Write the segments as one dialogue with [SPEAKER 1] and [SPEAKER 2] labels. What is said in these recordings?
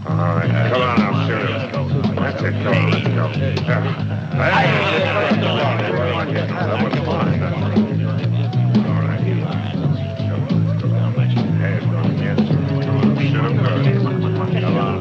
[SPEAKER 1] All right, come on now, shoot it. That's it, go on, let's go. That was fine. All right. Hey, don't get it. Come on, shoot him good. Come on.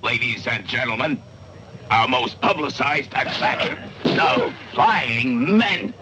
[SPEAKER 2] Ladies and gentlemen, our most publicized attraction, the Flying Men.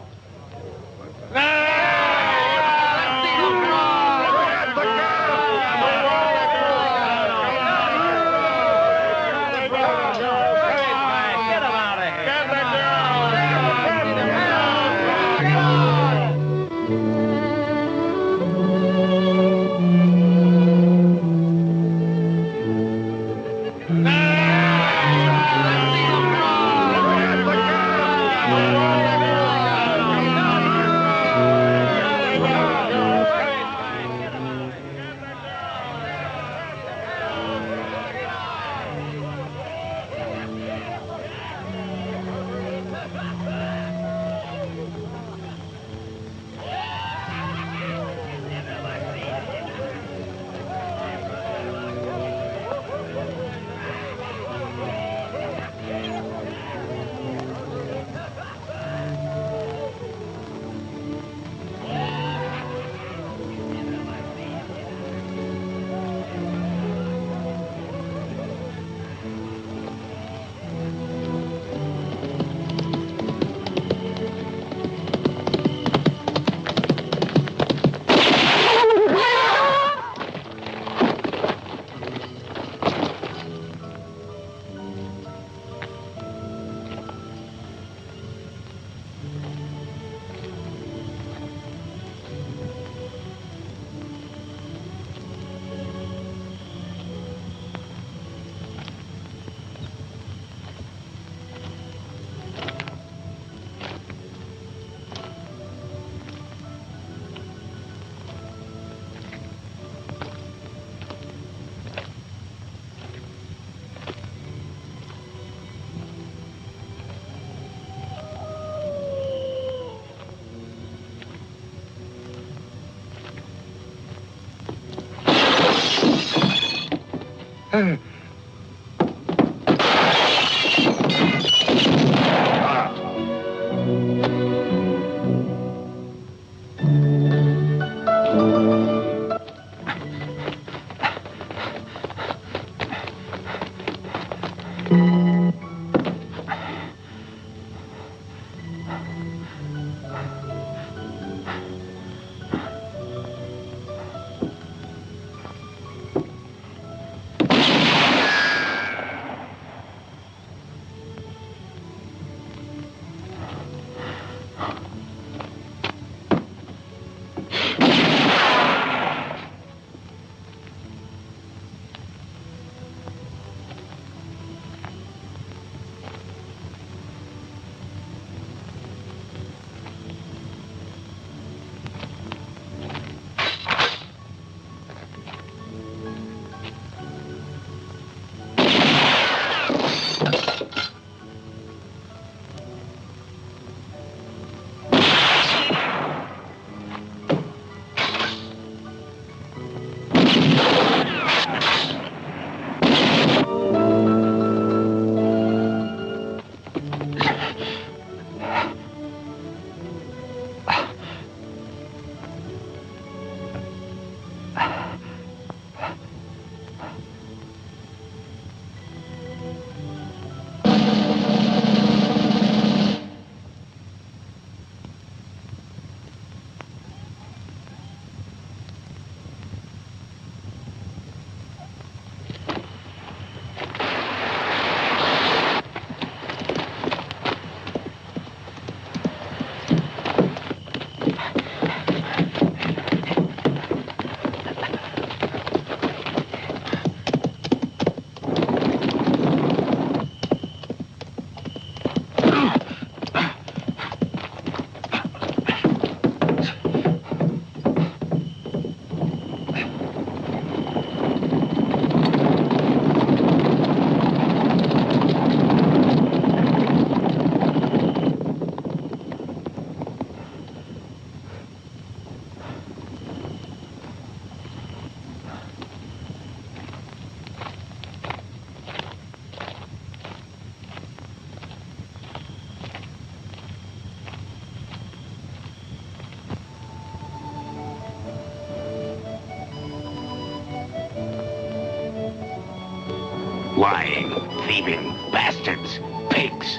[SPEAKER 2] Lying, thieving, bastards, pigs.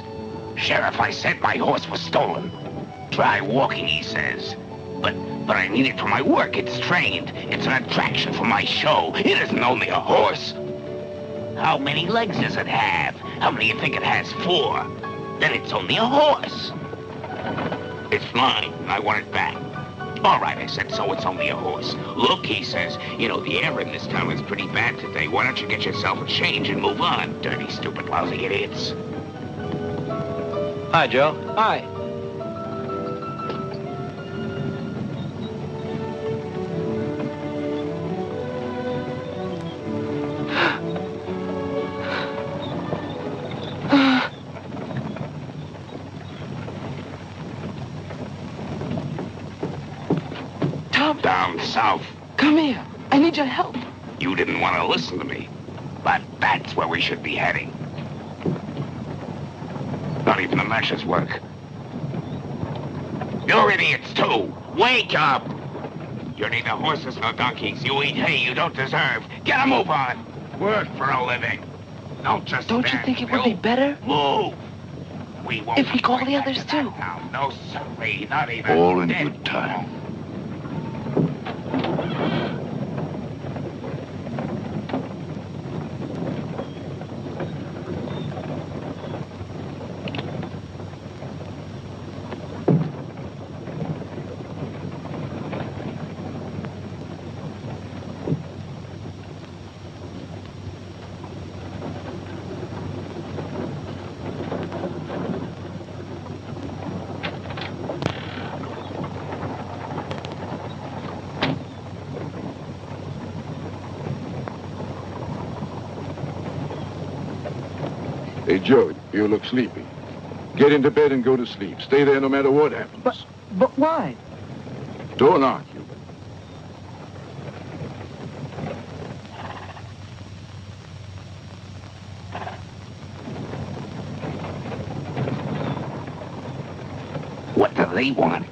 [SPEAKER 2] Sheriff, I said my horse was stolen. Try walking, he says. But I need it for my work. It's trained. It's an attraction for my show. It isn't only a horse. How many legs does it have? How many do you think it has? 4. Then it's only a horse. It's mine. I want it back. All right, I said, so it's only a horse. Look, he says, you know, the air in this town is pretty bad today. Why don't you get yourself a change and move on? Dirty, stupid, lousy idiots.
[SPEAKER 3] Hi, Joe.
[SPEAKER 4] Hi.
[SPEAKER 2] Down south.
[SPEAKER 4] Come here. I need your help.
[SPEAKER 2] You didn't want to listen to me. But that's where we should be heading. Not even the meshes work. You're idiots, too. Wake up! You're neither horses nor donkeys. You eat hay you don't deserve. Get a move on. Work for a living. Don't just
[SPEAKER 4] Don't you
[SPEAKER 2] stand
[SPEAKER 4] think it would
[SPEAKER 2] still.
[SPEAKER 4] be better
[SPEAKER 2] Move! We won't
[SPEAKER 4] if we call the
[SPEAKER 2] going back
[SPEAKER 4] others
[SPEAKER 2] to that
[SPEAKER 4] too?
[SPEAKER 2] town. No, sorry, not even
[SPEAKER 5] All in
[SPEAKER 2] dead.
[SPEAKER 5] good time.
[SPEAKER 1] Hey, Joe, you look sleepy. Get into bed and go to sleep. Stay there no matter what happens.
[SPEAKER 4] But why?
[SPEAKER 1] Don't argue.
[SPEAKER 2] he wanted.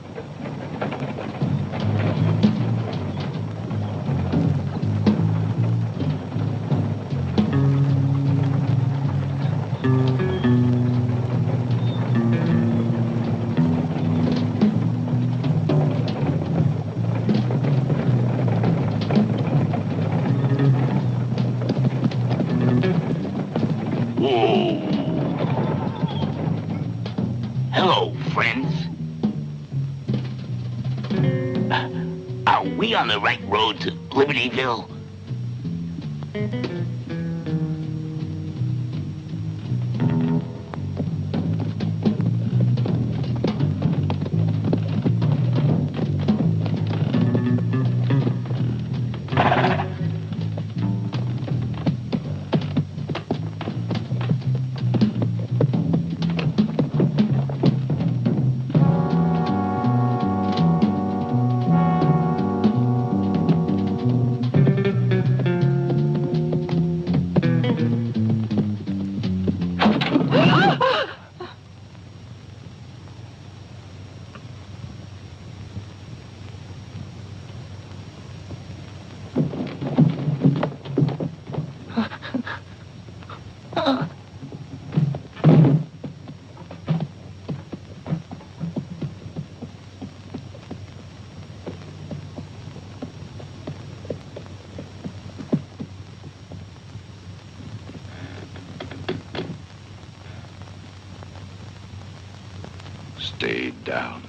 [SPEAKER 2] Hello, friends. Are we on the right road to Libertyville?
[SPEAKER 1] Stay down.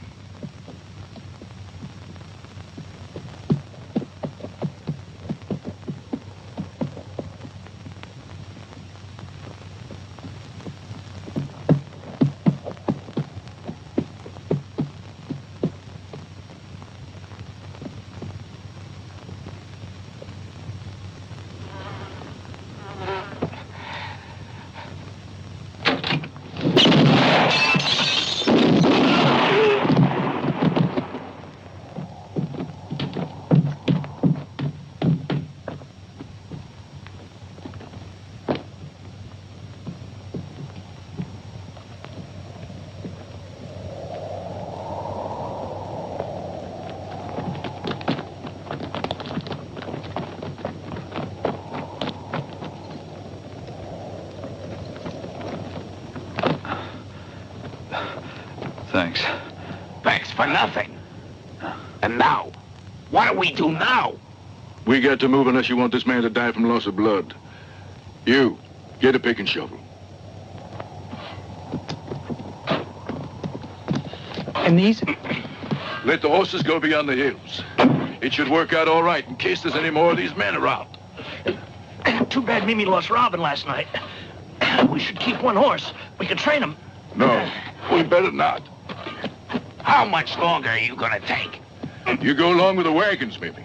[SPEAKER 3] Thanks.
[SPEAKER 2] Thanks for nothing. And now? What do we do now?
[SPEAKER 1] We got to move unless you want this man to die from loss of blood. You, get a pick and shovel.
[SPEAKER 4] And these?
[SPEAKER 1] Let the horses go beyond the hills. It should work out all right in case there's any more of these men around.
[SPEAKER 5] Too bad Mimi lost Robin last night. We should keep one horse. We can train him.
[SPEAKER 1] No, we better not.
[SPEAKER 2] How much longer are you gonna take?
[SPEAKER 1] You go along with the wagons, maybe.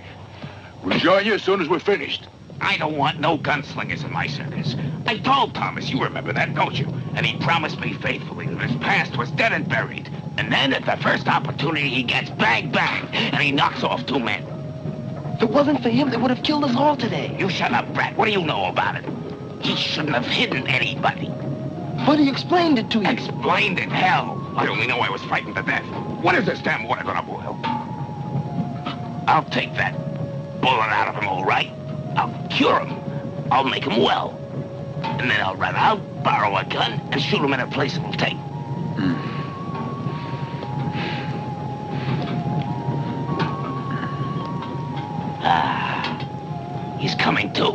[SPEAKER 1] We'll join you as soon as we're finished.
[SPEAKER 2] I don't want no gunslingers in my circus. I told Thomas, you remember that, don't you? And he promised me faithfully that his past was dead and buried. And then at the first opportunity he gets, bang, bang, and he knocks off 2 men.
[SPEAKER 5] If it wasn't for him, they would have killed us all today.
[SPEAKER 2] You shut up, Brett. What do you know about it? He shouldn't have hidden anybody.
[SPEAKER 5] But he explained it to you.
[SPEAKER 2] Explained it, hell. I only know I was frightened to death. When is this damn water gonna boil? I'll take that bullet out of him, all right? I'll cure him. I'll make him well. And then I'll run out, borrow a gun, and shoot him in a place it'll take. He's coming too.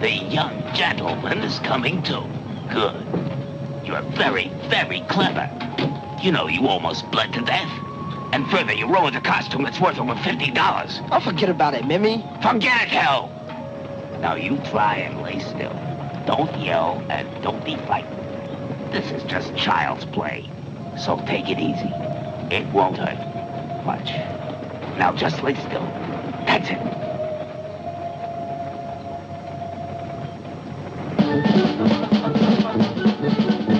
[SPEAKER 2] The young gentleman is coming too. Good. You're very, very clever. You know, you almost bled to death. And further, you ruined a costume that's worth over $50.
[SPEAKER 5] I'll forget about it, Mimi.
[SPEAKER 2] Forget it, hell! Now you try and lay still. Don't yell and don't be frightened. This is just child's play. So take it easy. It won't hurt much. Now just lay still. That's it.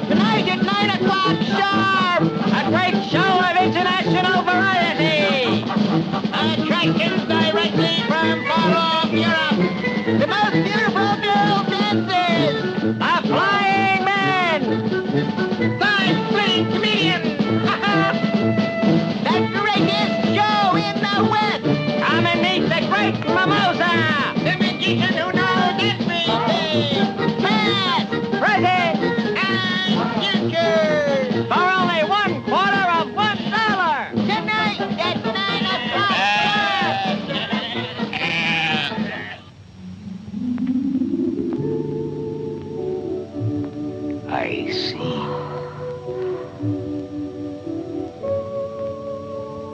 [SPEAKER 6] Tonight at 9 o'clock sharp, a great show of international variety. Attractions directly from far off Europe. The most beautiful girl dancers. A flying man. 5 fleeing comedians.
[SPEAKER 2] I see.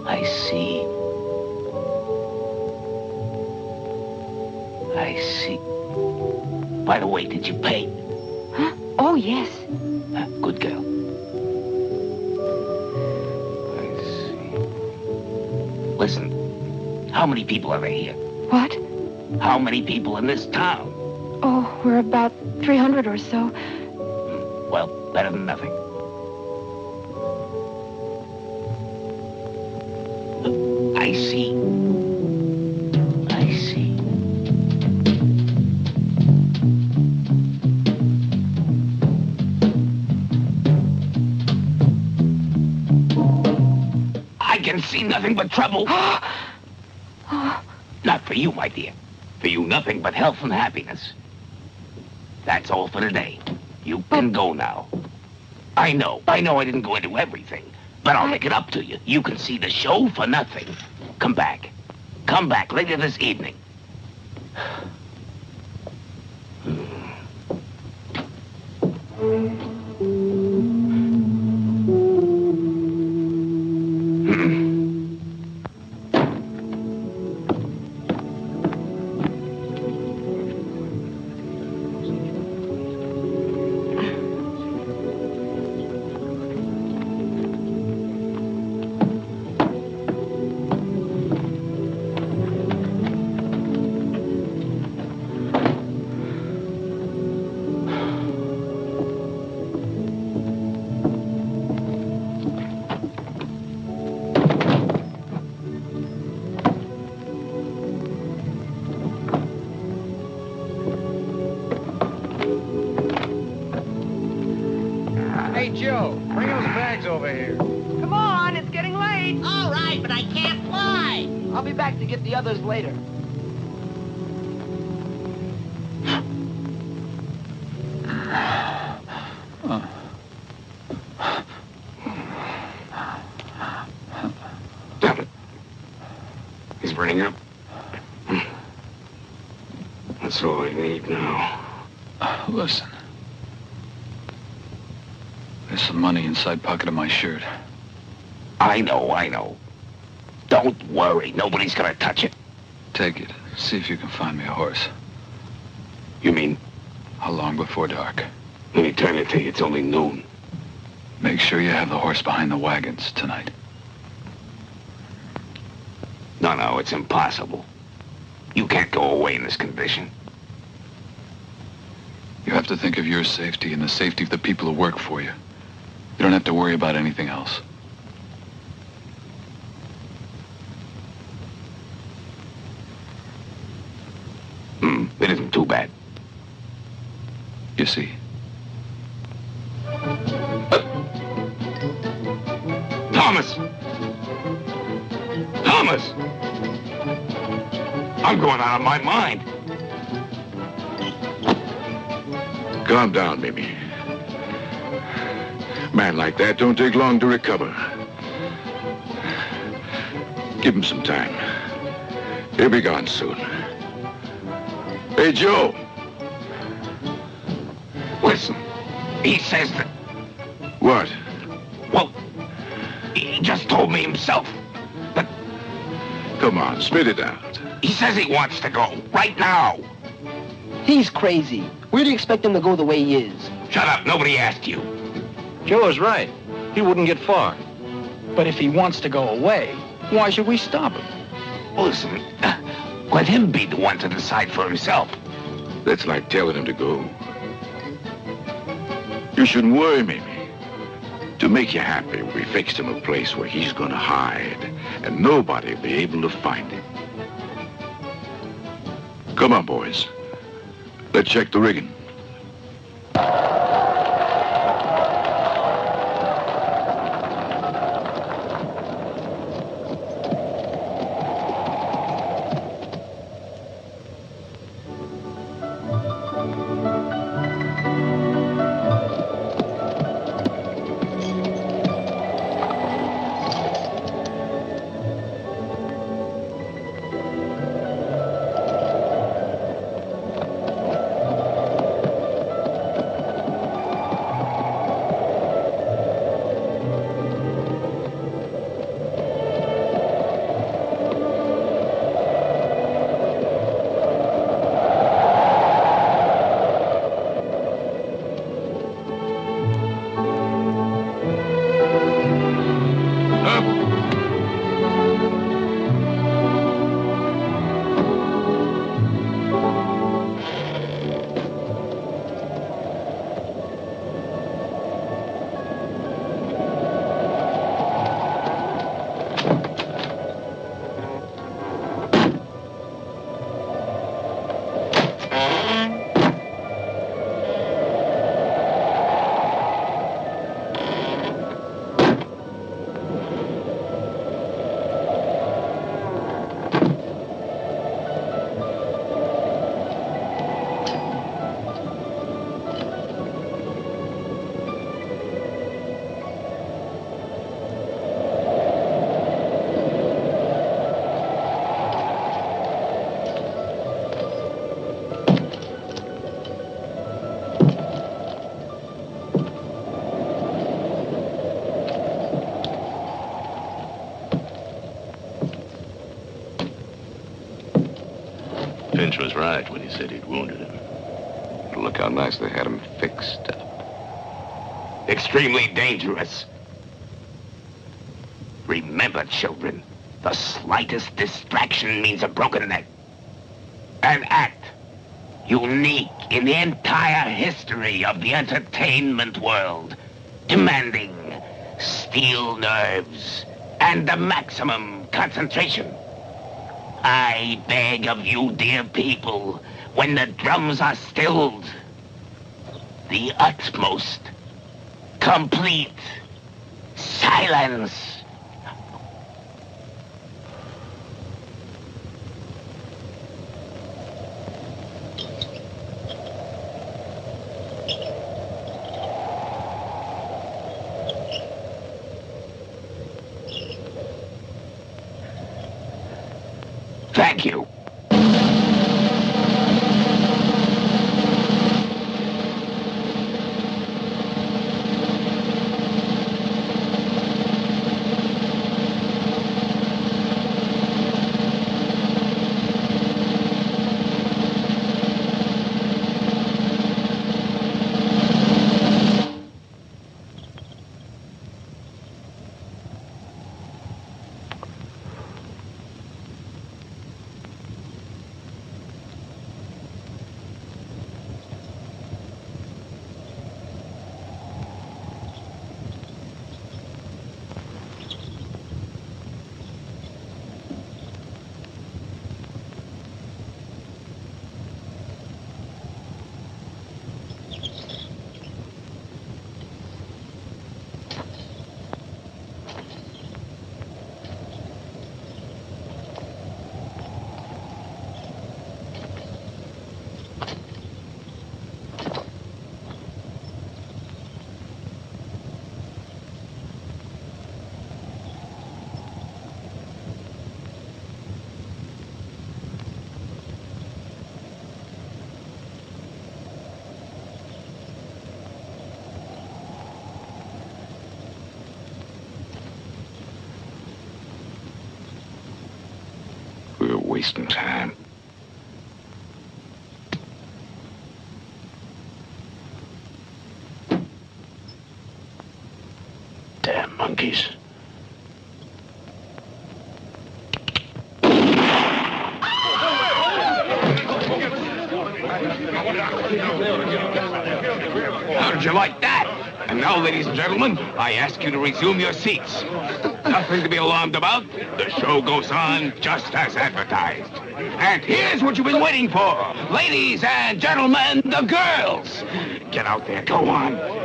[SPEAKER 2] I see. I see. By the way, did you pay?
[SPEAKER 3] Huh? Oh, yes.
[SPEAKER 2] Good girl. I see. Listen, how many are there here?
[SPEAKER 3] What?
[SPEAKER 2] How many people in this town?
[SPEAKER 3] Oh, we're about 300 or so.
[SPEAKER 2] Well, better than nothing. I see. I see. I can see nothing but trouble. Not for you, my dear. For you, nothing but health and happiness. That's all for today. You can go now. I know I didn't go into everything, but I'll make it up to you. You can see the show for nothing. Come back. Come back later this evening.
[SPEAKER 7] Hey, Joe, bring those bags over here.
[SPEAKER 4] Come on, it's getting late.
[SPEAKER 6] All right, but I can't fly.
[SPEAKER 4] I'll be back to get the others later.
[SPEAKER 2] Damn it. He's burning up. That's all I need now.
[SPEAKER 8] Listen. There's some money inside pocket of my shirt.
[SPEAKER 2] I know. Don't worry. Nobody's gonna touch it.
[SPEAKER 8] Take it. See if you can find me a horse.
[SPEAKER 2] You mean,
[SPEAKER 8] How long before dark?
[SPEAKER 2] an eternity? It's only noon.
[SPEAKER 8] Make sure you have the horse behind the wagons tonight.
[SPEAKER 2] No, it's impossible. You can't go away in this condition.
[SPEAKER 8] You have to think of your safety and the safety of the people who work for you. You don't have to worry about anything else.
[SPEAKER 2] It isn't too bad.
[SPEAKER 8] You see.
[SPEAKER 2] Thomas! Thomas! I'm going out of my mind.
[SPEAKER 1] Calm down, Mimi. Man like that don't take long to recover. Give him some time. He'll be gone soon. Hey, Joe.
[SPEAKER 2] Listen, he says that...
[SPEAKER 1] What?
[SPEAKER 2] Well, he just told me himself. But
[SPEAKER 1] Come on, spit it out.
[SPEAKER 2] he says he wants to go, right now.
[SPEAKER 4] He's crazy. Where do you expect him to go the way he is?
[SPEAKER 2] Shut up, nobody asked you.
[SPEAKER 7] Joe is right. He wouldn't get far.
[SPEAKER 5] But if he wants to go away, why should we stop him?
[SPEAKER 2] Listen, let him be the one to decide for himself.
[SPEAKER 1] That's like telling him to go. You shouldn't worry, Mimi. To make you happy, we fixed him a place where he's gonna hide, and nobody'll be able to find him. Come on, boys. Let's check the rigging.
[SPEAKER 9] Finch was right when he said he'd wounded him.
[SPEAKER 1] Look how nice they had him fixed up.
[SPEAKER 2] Extremely dangerous. Remember, children, the slightest distraction means a broken neck. An act unique in the entire history of the entertainment world, demanding steel nerves and the maximum concentration. I beg of you, dear people, when the drums are stilled, the utmost, complete silence. Thank you.
[SPEAKER 1] We're wasting time.
[SPEAKER 5] Damn monkeys.
[SPEAKER 2] How did you like that? And now, ladies and gentlemen, I ask you to resume your seats. Nothing to be alarmed about. The show goes on just as advertised. And here's what you've been waiting for. Ladies and gentlemen, the girls. Get out there, go on.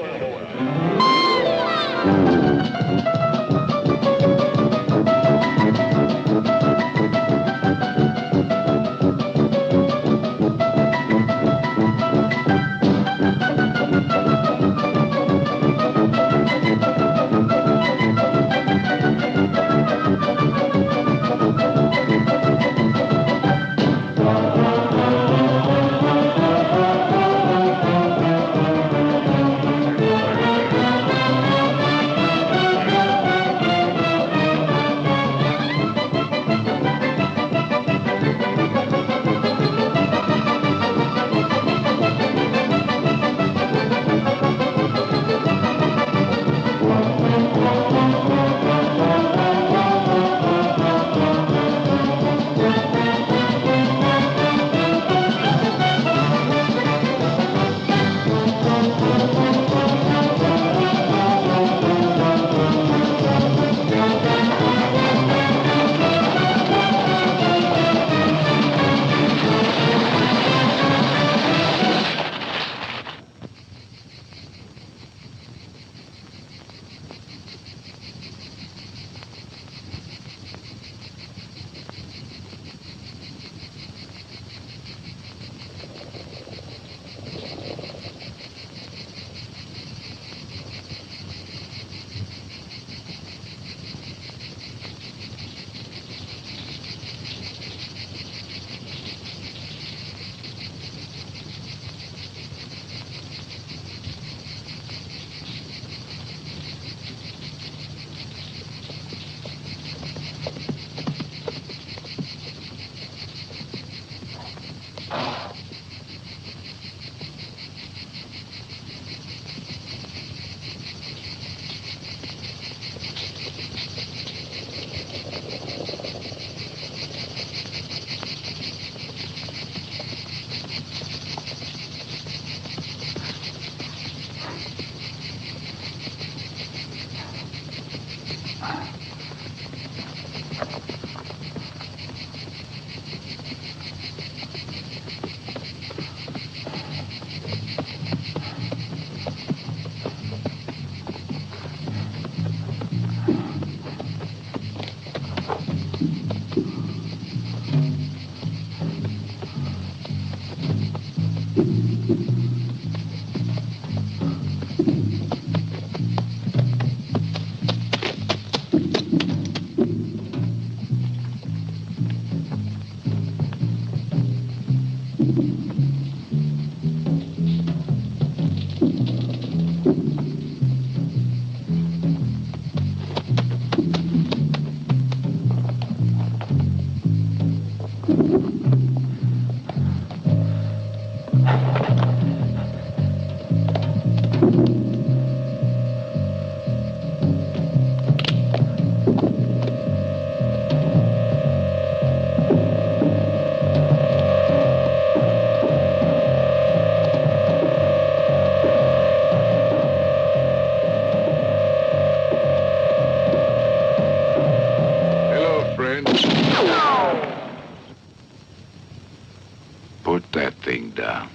[SPEAKER 1] settling down.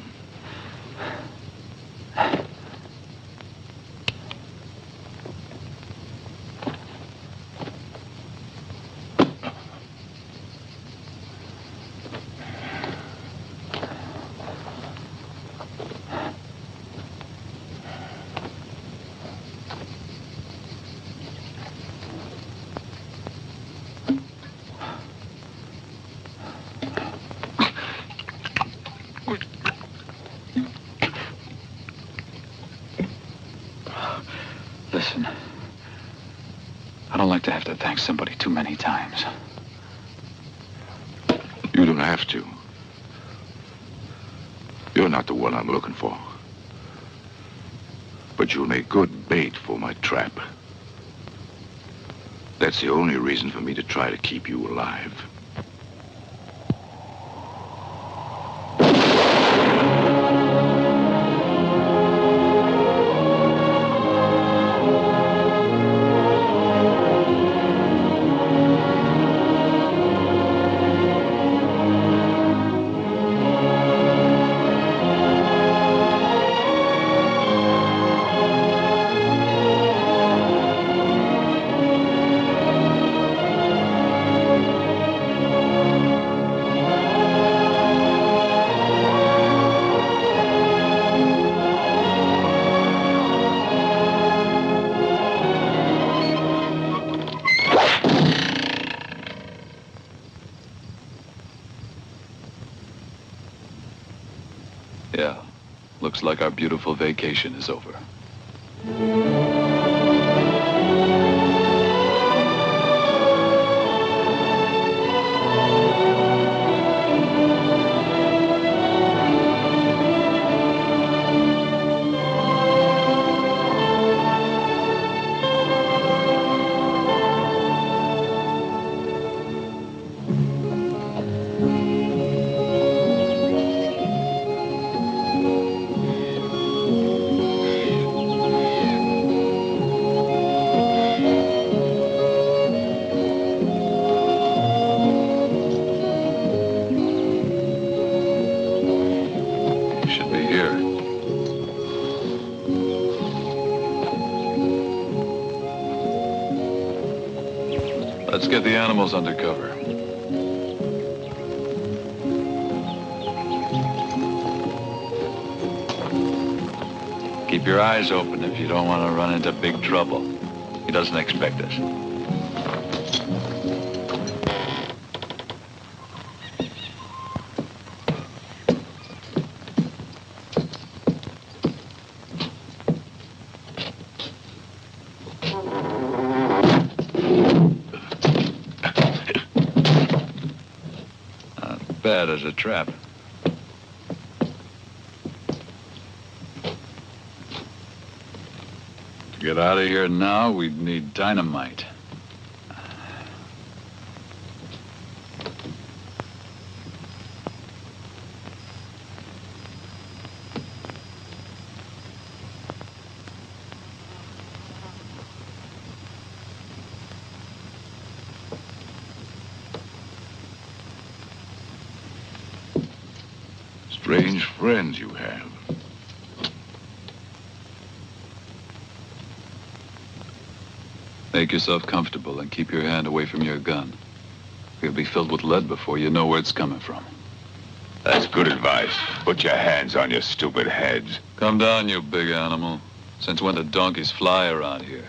[SPEAKER 8] Listen, I don't like to have to thank somebody too many times.
[SPEAKER 1] You don't have to. You're not the one I'm looking for. But you'll make good bait for my trap. That's the only reason for me to try to keep you alive.
[SPEAKER 8] Yeah, looks like our beautiful vacation is over. Let's get the animals under cover. Keep your eyes open if you don't want to run into big trouble. He doesn't expect us. Bad as a trap. To get out of here now, we'd need dynamite.
[SPEAKER 1] Strange friends you have.
[SPEAKER 8] Make yourself comfortable and keep your hand away from your gun. You'll be filled with lead before you know where it's coming from.
[SPEAKER 1] That's good advice. Put your hands on your stupid heads.
[SPEAKER 8] Come down, you big animal. Since when do donkeys fly around here?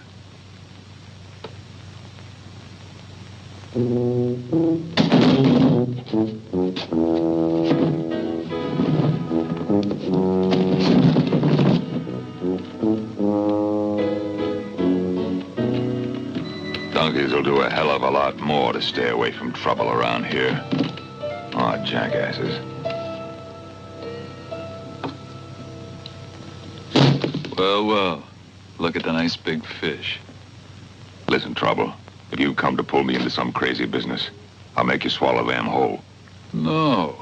[SPEAKER 1] Donkeys will do a hell of a lot more to stay away from trouble around here. Aw, jackasses.
[SPEAKER 8] Well, well. Look at the nice big fish.
[SPEAKER 1] Listen, Trouble. If you come to pull me into some crazy business, I'll make you swallow them whole.
[SPEAKER 8] No.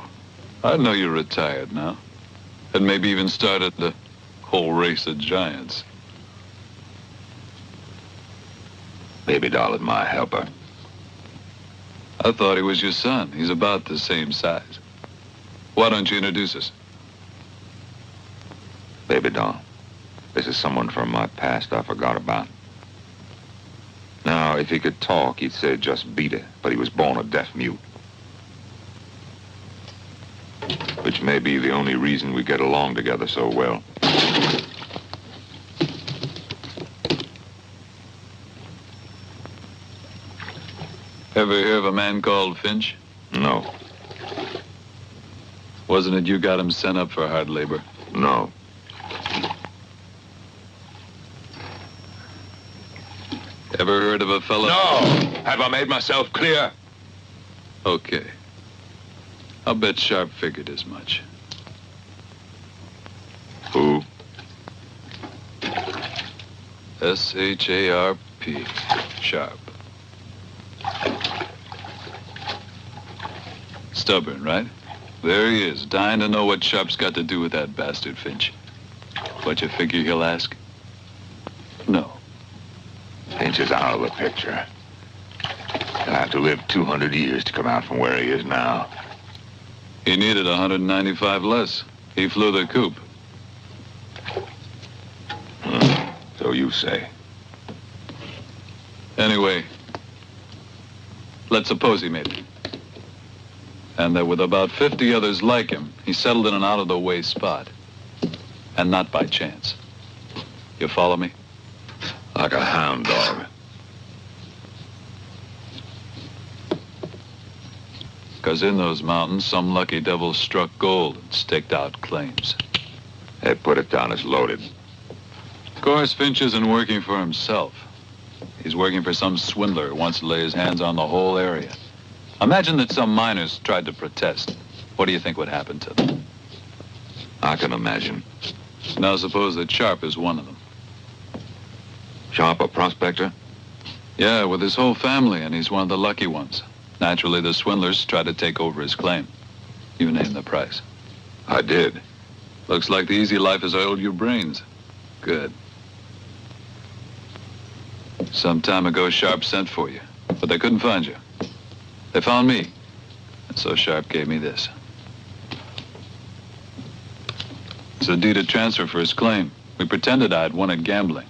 [SPEAKER 8] I know you're retired now. And maybe even started the whole race of giants.
[SPEAKER 1] Baby doll is my helper.
[SPEAKER 8] I thought he was your son. He's about the same size. Why don't you introduce us?
[SPEAKER 10] Baby doll, this is someone from my past I forgot about. Now, if he could talk, he'd say just beat it, but he was born a deaf mute. Which may be the only reason we get along together so well.
[SPEAKER 8] Ever hear of a man called Finch?
[SPEAKER 10] No.
[SPEAKER 8] Wasn't it you got him sent up for hard labor?
[SPEAKER 10] No.
[SPEAKER 8] Ever heard of a fellow?
[SPEAKER 10] No! Have I made myself clear?
[SPEAKER 8] Okay. I'll bet Sharp figured as much.
[SPEAKER 10] Who?
[SPEAKER 8] S-H-A-R-P. Sharp. Stubborn, right? There he is, dying to know what Sharp's got to do with that bastard Finch. What you figure he'll ask? No.
[SPEAKER 1] Finch is out of the picture. He'll have to live 200 years to come out from where he is now.
[SPEAKER 8] He needed 195 less. He flew the coop.
[SPEAKER 1] So you say.
[SPEAKER 8] Anyway, let's suppose he made it. And that with about 50 others like him, he settled in an out-of-the-way spot. And not by chance. You follow me?
[SPEAKER 1] Like a hound dog.
[SPEAKER 8] Because in those mountains, some lucky devil struck gold and staked out claims.
[SPEAKER 1] They put it down as loaded.
[SPEAKER 8] Of course, Finch isn't working for himself. He's working for some swindler who wants to lay his hands on the whole area. Imagine that some miners tried to protest. What do you think would happen to them?
[SPEAKER 1] I can imagine.
[SPEAKER 8] Now suppose that Sharp is one of them.
[SPEAKER 1] Sharp, a prospector?
[SPEAKER 8] Yeah, with his whole family, and he's one of the lucky ones. Naturally, the swindlers try to take over his claim. You named the price.
[SPEAKER 1] I did.
[SPEAKER 8] Looks like the easy life has oiled your brains. Good. Some time ago, Sharp sent for you, but they couldn't find you. They found me, and so Sharp gave me this. It's a deed of transfer for his claim. We pretended I had won at gambling,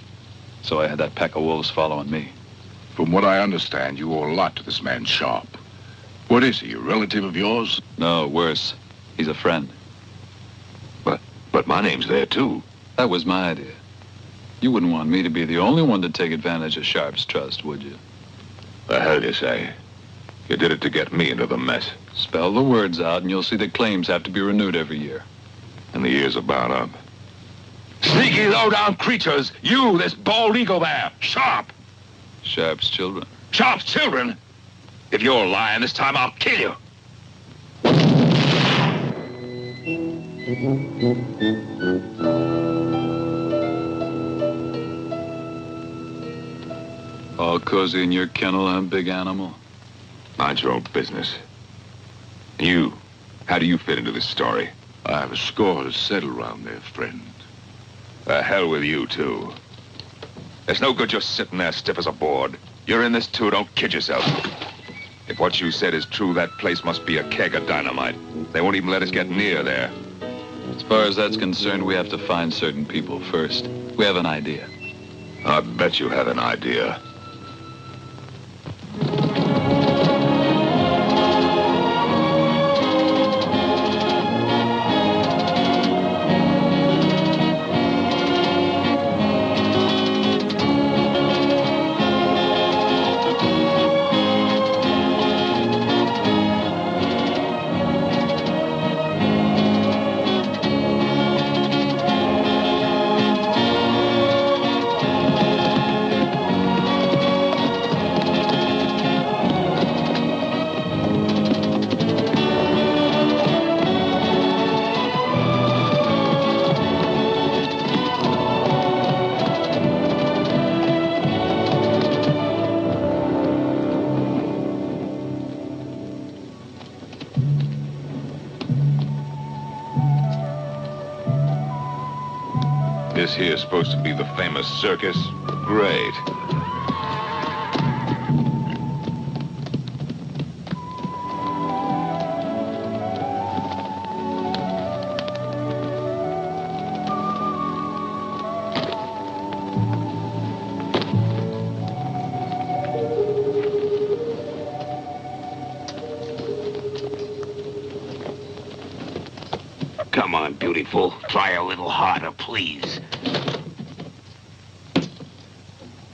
[SPEAKER 8] so I had that pack of wolves following me.
[SPEAKER 1] From what I understand, you owe a lot to this man Sharp. What is he, a relative of yours?
[SPEAKER 8] No, worse. He's a friend.
[SPEAKER 1] But my name's there, too.
[SPEAKER 8] That was my idea. You wouldn't want me to be the only one to take advantage of Sharp's trust, would you?
[SPEAKER 1] The hell you say? You did it to get me into the mess.
[SPEAKER 8] Spell the words out, and you'll see that claims have to be renewed every year.
[SPEAKER 1] And the year's about up. Sneaky, low-down creatures! You, this bald eagle there! Sharp!
[SPEAKER 8] Sharp's children.
[SPEAKER 1] Sharp's children? If you're lying this time, I'll kill you!
[SPEAKER 8] All cozy in your kennel, huh, big animal?
[SPEAKER 1] Mind your own business. You, how do you fit into this story? I have a score to settle around there, friend. The hell with you, too. There's no good just sitting there stiff as a board. You're in this, too. Don't kid yourself. If what you said is true, that place must be a keg of dynamite. They won't even let us get near there.
[SPEAKER 8] As far as that's concerned, we have to find certain people first. We have an idea.
[SPEAKER 1] I bet you have an idea. This here's supposed to be the famous circus? Great.
[SPEAKER 2] stupid fool. Try a little harder, please.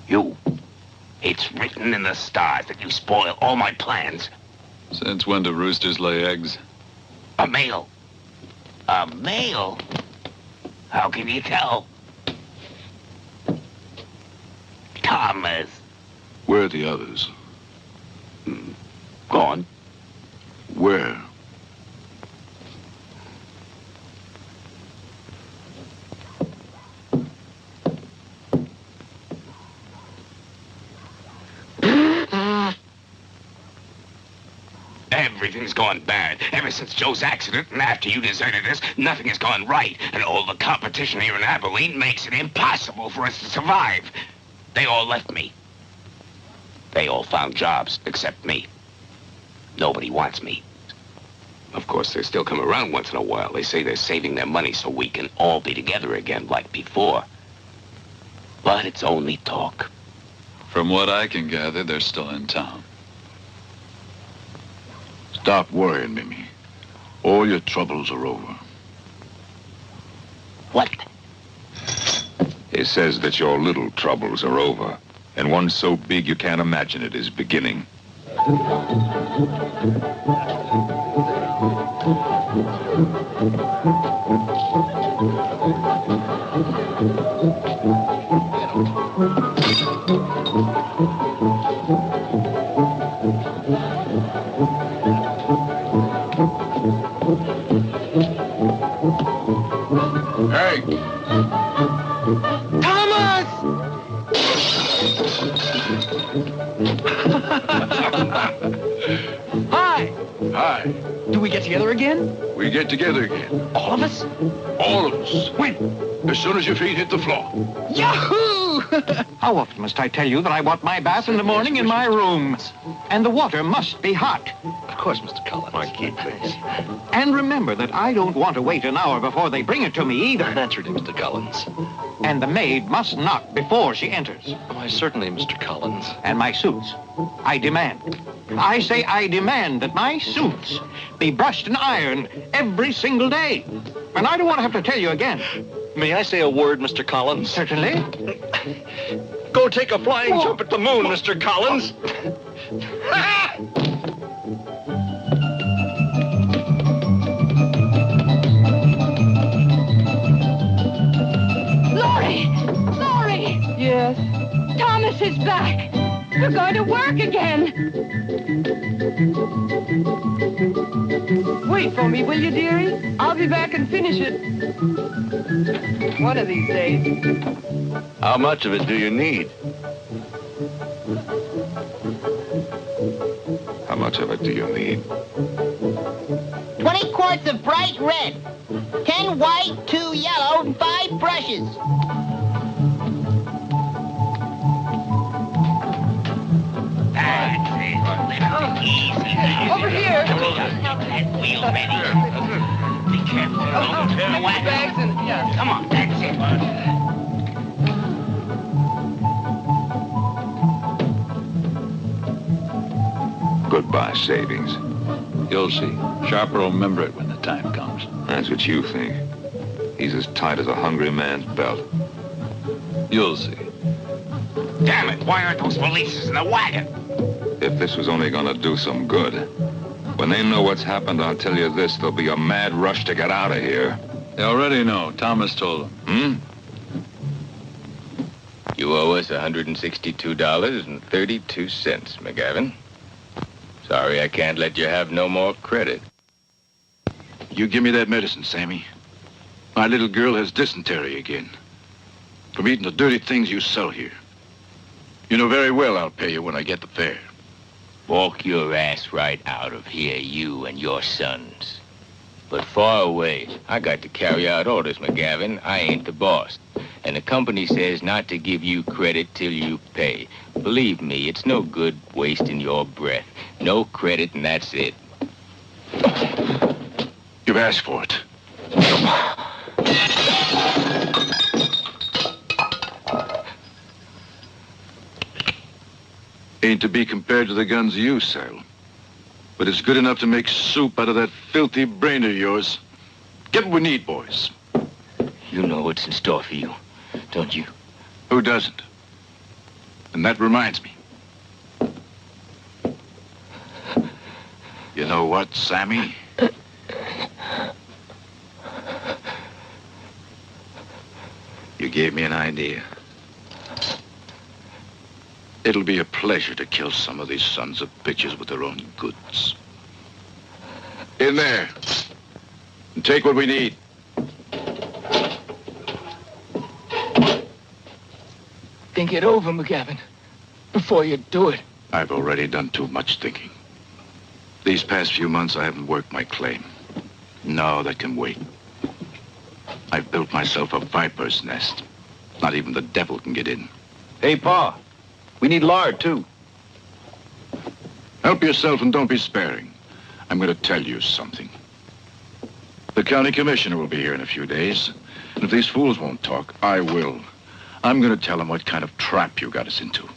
[SPEAKER 2] You. It's written in the stars that you spoil all my plans.
[SPEAKER 8] Since when do roosters lay eggs?
[SPEAKER 2] A male. A male? How can you tell? Thomas.
[SPEAKER 9] Where are the others?
[SPEAKER 2] Gone.
[SPEAKER 9] Where?
[SPEAKER 2] Everything's gone bad. Ever since Joe's accident and after you deserted us, nothing has gone right. And all the competition here in Abilene makes it impossible for us to survive. They all left me. They all found jobs, except me. Nobody wants me. Of course, they still come around once in a while. They say they're saving their money so we can all be together again like before. But it's only talk.
[SPEAKER 8] From what I can gather, they're still in town.
[SPEAKER 9] Stop worrying, Mimi. All your troubles are over.
[SPEAKER 2] What?
[SPEAKER 10] It says that your little troubles are over, and one so big you can't imagine it is beginning.
[SPEAKER 9] Hey!
[SPEAKER 4] Thomas! Hi!
[SPEAKER 9] Hi.
[SPEAKER 4] Do we get together again?
[SPEAKER 9] We get together again.
[SPEAKER 4] All of us?
[SPEAKER 9] All of us.
[SPEAKER 4] When?
[SPEAKER 9] As soon as your feet hit the floor.
[SPEAKER 4] Yahoo!
[SPEAKER 6] How often must I tell you that I want my bath in the morning in my room? And the water must be hot.
[SPEAKER 7] Of course, Mr. Collins.
[SPEAKER 9] Mikey, please.
[SPEAKER 6] And remember that I don't want to wait an hour before they bring it to me either.
[SPEAKER 7] Naturally, Mr. Collins.
[SPEAKER 6] And the maid must knock before she enters.
[SPEAKER 7] Why, certainly, Mr. Collins.
[SPEAKER 6] And my suits. I demand. I say I demand that my suits be brushed and ironed every single day. And I don't want to have to tell you again.
[SPEAKER 7] May I say a word, Mr. Collins?
[SPEAKER 6] Certainly.
[SPEAKER 7] Go take a flying jump at the moon, Mr. Collins.
[SPEAKER 3] Laurie! Laurie!
[SPEAKER 11] Yes?
[SPEAKER 3] Thomas is back. We're going to work again.
[SPEAKER 11] Wait for me, will you, dearie? I'll be back and finish it. One of these days.
[SPEAKER 9] How much of it do you need?
[SPEAKER 10] How much of it do you need?
[SPEAKER 12] 20 quarts of bright red. 10 white, 2 yellow, and 5 brushes.
[SPEAKER 2] That's it. Easy.
[SPEAKER 11] Over here.
[SPEAKER 2] That wheel ready. Be careful. Don't turn the wagon.
[SPEAKER 11] Bags and, yeah.
[SPEAKER 2] Come on, that's it.
[SPEAKER 10] Goodbye, savings.
[SPEAKER 8] You'll see. Sharper will remember it when the time comes.
[SPEAKER 10] That's what you think. He's as tight as a hungry man's belt.
[SPEAKER 8] You'll see.
[SPEAKER 2] Damn it, why aren't those releases in the wagon?
[SPEAKER 10] If this was only gonna do some good. When they know what's happened, I'll tell you this, there'll be a mad rush to get out of here.
[SPEAKER 8] They already know. Thomas told them.
[SPEAKER 13] You owe us $162.32, McGavin. Sorry I can't let you have no more credit.
[SPEAKER 9] You give me that medicine, Sammy. My little girl has dysentery again. From eating the dirty things you sell here. You know very well I'll pay you when I get the fare.
[SPEAKER 13] Walk your ass right out of here, you and your sons. But far away, I got to carry out orders, McGavin. I ain't the boss. And the company says not to give you credit till you pay. Believe me, it's no good wasting your breath. No credit, and that's it.
[SPEAKER 9] You've asked for it. Ain't to be compared to the guns you sell. But it's good enough to make soup out of that filthy brain of yours. Get what we need, boys.
[SPEAKER 13] You know what's in store for you, don't you?
[SPEAKER 9] Who doesn't? And that reminds me. You know what, Sammy? You gave me an idea. It'll be a pleasure to kill some of these sons of bitches with their own goods. In there. And take what we need.
[SPEAKER 5] Think it over, McGavin, before you do it.
[SPEAKER 9] I've already done too much thinking. These past few months, I haven't worked my claim. No, that can wait. I've built myself a viper's nest. Not even the devil can get in.
[SPEAKER 14] Hey, Pa, we need lard, too.
[SPEAKER 9] Help yourself and don't be sparing. I'm going to tell you something. The county commissioner will be here in a few days. And if these fools won't talk, I will. I'm going to tell them what kind of trap you got us into.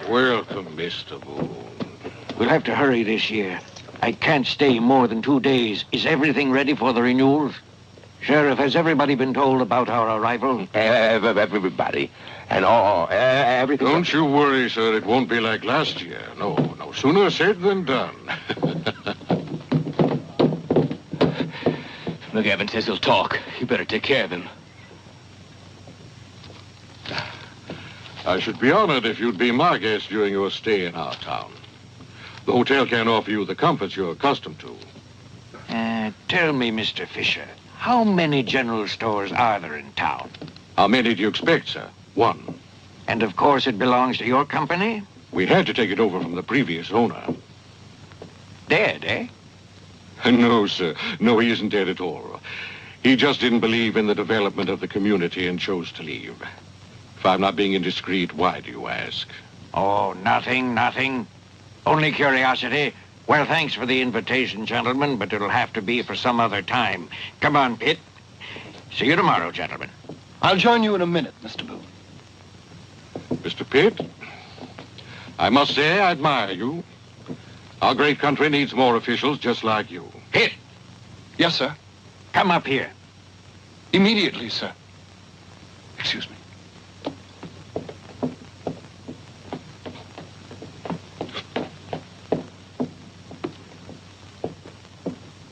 [SPEAKER 15] Welcome, Mr. Moon.
[SPEAKER 16] We'll have to hurry this year. I can't stay more than 2 days. Is everything ready for the renewals? Sheriff, has everybody been told about our arrival?
[SPEAKER 2] Everybody. And all, everything.
[SPEAKER 15] Don't you worry, sir. It won't be like last year. No. Sooner said than done.
[SPEAKER 13] McGavin says he'll talk. You better take care of him.
[SPEAKER 15] I should be honored if you'd be my guest during your stay in our town. The hotel can't offer you the comforts you're accustomed to.
[SPEAKER 16] Tell me, Mr. Fisher, how many general stores are there in town?
[SPEAKER 15] How many do you expect, sir? 1.
[SPEAKER 16] And of course it belongs to your company?
[SPEAKER 15] We had to take it over from the previous owner.
[SPEAKER 16] Dead, eh?
[SPEAKER 15] No, sir. No, he isn't dead at all. He just didn't believe in the development of the community and chose to leave. If I'm not being indiscreet, why do you ask?
[SPEAKER 16] Oh, nothing. Only curiosity. Well, thanks for the invitation, gentlemen, but it'll have to be for some other time. Come on, Pitt. See you tomorrow, gentlemen.
[SPEAKER 14] I'll join you in a minute, Mr. Boone.
[SPEAKER 15] Mr. Pitt, I must say I admire you. Our great country needs more officials just like you.
[SPEAKER 16] Pitt!
[SPEAKER 14] Yes, sir.
[SPEAKER 16] Come up here.
[SPEAKER 14] Immediately, sir. Excuse me.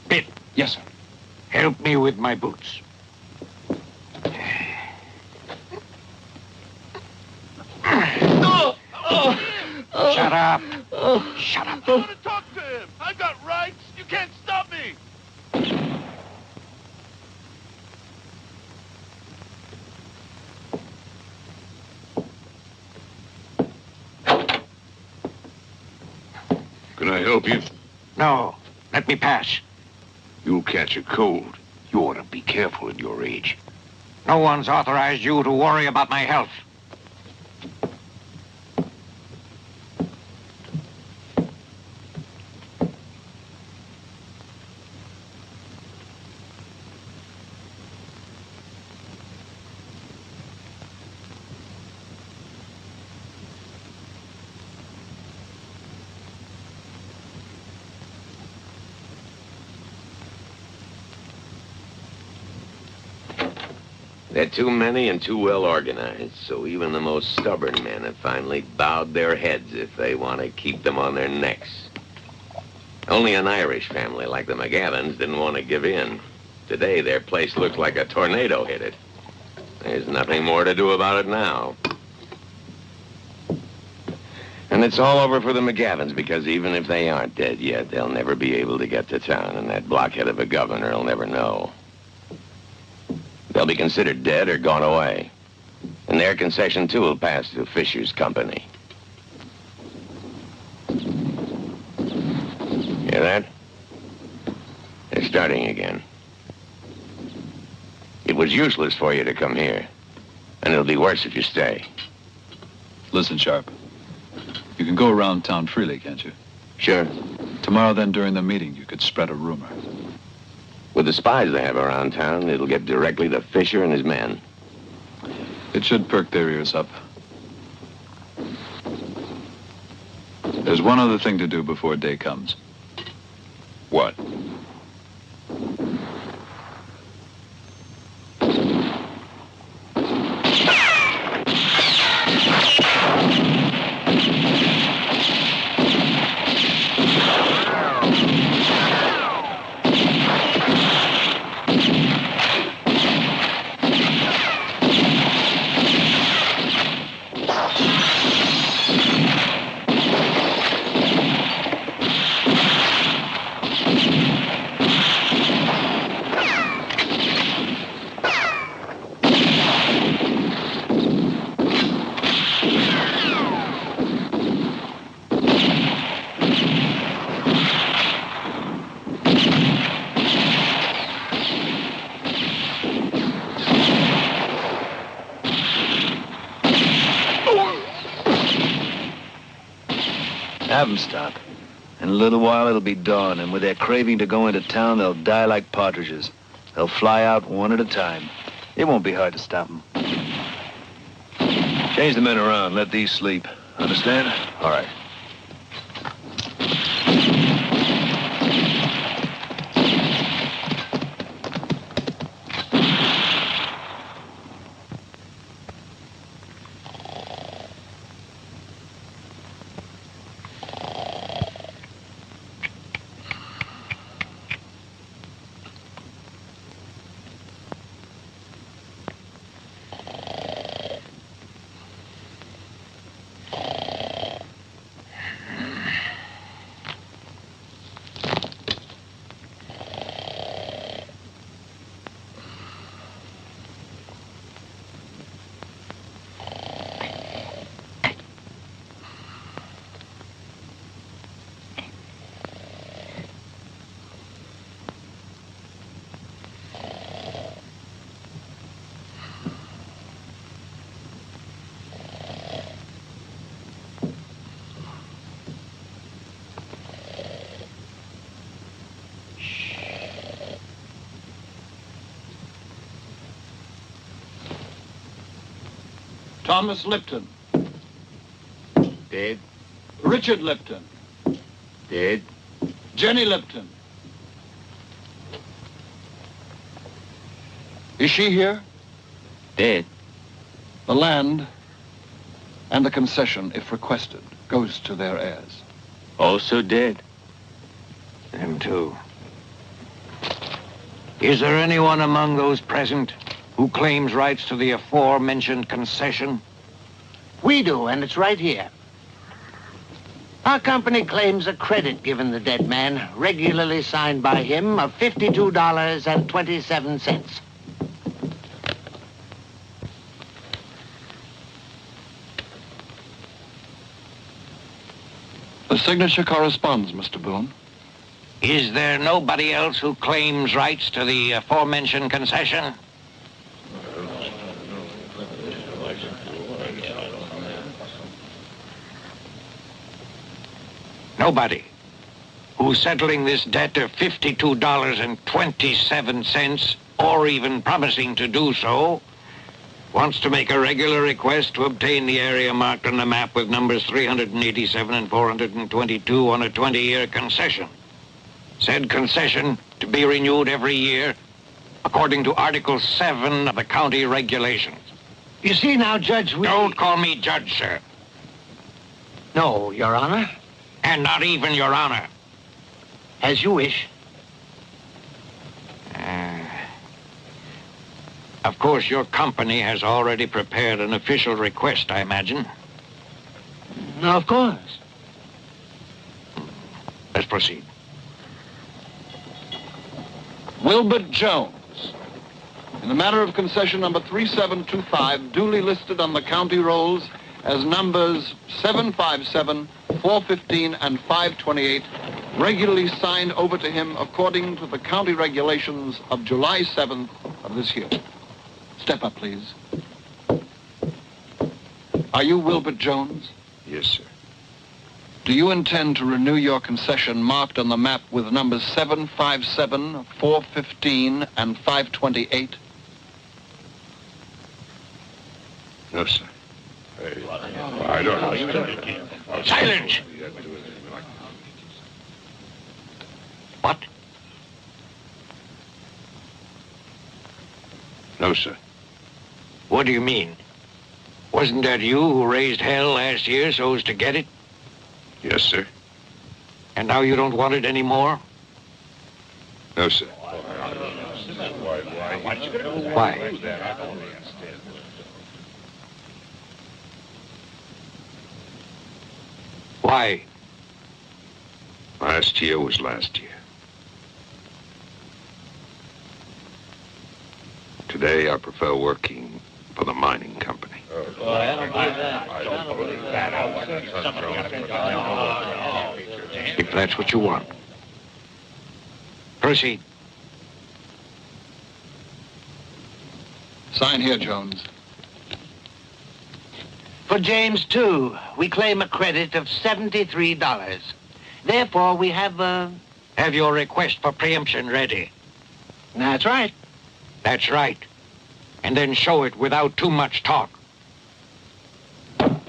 [SPEAKER 16] Pitt.
[SPEAKER 14] Yes, sir.
[SPEAKER 16] Help me with my boots. Shut up. Shut up.
[SPEAKER 7] I want to talk to him. I've got rights. You can't stop me.
[SPEAKER 15] Can I help you?
[SPEAKER 16] No. Let me pass.
[SPEAKER 2] You'll catch a cold. You ought to be careful at your age.
[SPEAKER 16] No one's authorized you to worry about my health.
[SPEAKER 17] They're too many and too well organized, so even the most stubborn men have finally bowed their heads if they want to keep them on their necks. Only an Irish family like the McGavins didn't want to give in. Today, their place looks like a tornado hit it. There's nothing more to do about it now. And it's all over for the McGavins, because even if they aren't dead yet, they'll never be able to get to town, and that blockhead of a governor will never know. They'll be considered dead or gone away. And their concession, too, will pass to Fisher's company. Hear that? They're starting again. It was useless for you to come here. And it'll be worse if you stay.
[SPEAKER 8] Listen, Sharp. You can go around town freely, can't you?
[SPEAKER 17] Sure.
[SPEAKER 8] Tomorrow, then, during the meeting, you could spread a rumor.
[SPEAKER 17] With the spies they have around town, it'll get directly to Fisher and his men.
[SPEAKER 8] It should perk their ears up. There's one other thing to do before day comes.
[SPEAKER 10] What?
[SPEAKER 18] Have them stop. In a little while, it'll be dawn, and with their craving to go into town, they'll die like partridges. They'll fly out one at a time. It won't be hard to stop them. Change the men around. Let these sleep. Understand?
[SPEAKER 10] All right.
[SPEAKER 14] Thomas Lipton.
[SPEAKER 13] Dead.
[SPEAKER 14] Richard Lipton.
[SPEAKER 13] Dead.
[SPEAKER 14] Jenny Lipton. Is she here?
[SPEAKER 13] Dead.
[SPEAKER 14] The land and the concession, if requested, goes to their heirs.
[SPEAKER 13] Also dead.
[SPEAKER 16] Them too. Is there anyone among those present who claims rights to the aforementioned concession?
[SPEAKER 12] We do, and it's right here. Our company claims a credit given the dead man, regularly signed by him, of $52.27.
[SPEAKER 14] The signature corresponds, Mr. Boone.
[SPEAKER 16] Is there nobody else who claims rights to the aforementioned concession? Nobody who's settling this debt of $52.27, or even promising to do so, wants to make a regular request to obtain the area marked on the map with numbers 387 and 422 on a 20-year concession. Said concession to be renewed every year according to Article 7 of the county regulations.
[SPEAKER 12] You see now, Judge, we...
[SPEAKER 16] Don't call me Judge, sir.
[SPEAKER 12] No, Your Honor.
[SPEAKER 16] And not even Your Honor.
[SPEAKER 12] As you wish.
[SPEAKER 16] Of course, your company has already prepared an official request, I imagine.
[SPEAKER 12] Of course.
[SPEAKER 16] Let's proceed.
[SPEAKER 14] Wilbert Jones, in the matter of concession number 3725, duly listed on the county rolls as numbers 757, 415, and 528, regularly signed over to him according to the county regulations of July 7th of this year. Step up, please. Are you Wilbert Jones?
[SPEAKER 10] Yes, sir.
[SPEAKER 14] Do you intend to renew your concession marked on the map with numbers 757, 415, and 528?
[SPEAKER 9] No, sir.
[SPEAKER 10] I don't know.
[SPEAKER 2] Silence! What?
[SPEAKER 9] No, sir.
[SPEAKER 2] What do you mean? Wasn't that you who raised hell last year so as to get it?
[SPEAKER 9] Yes, sir.
[SPEAKER 2] And now you don't want it anymore?
[SPEAKER 9] No, sir.
[SPEAKER 2] Why? Why?
[SPEAKER 9] Last year was last year. Today, I prefer working for the mining company.
[SPEAKER 2] If that's what you want. Proceed.
[SPEAKER 14] Sign here, Jones.
[SPEAKER 12] For James, too, we claim a credit of $73. Therefore, we have,
[SPEAKER 2] Have your request for preemption ready.
[SPEAKER 12] That's right.
[SPEAKER 2] That's right. And then show it without too much talk.
[SPEAKER 6] Come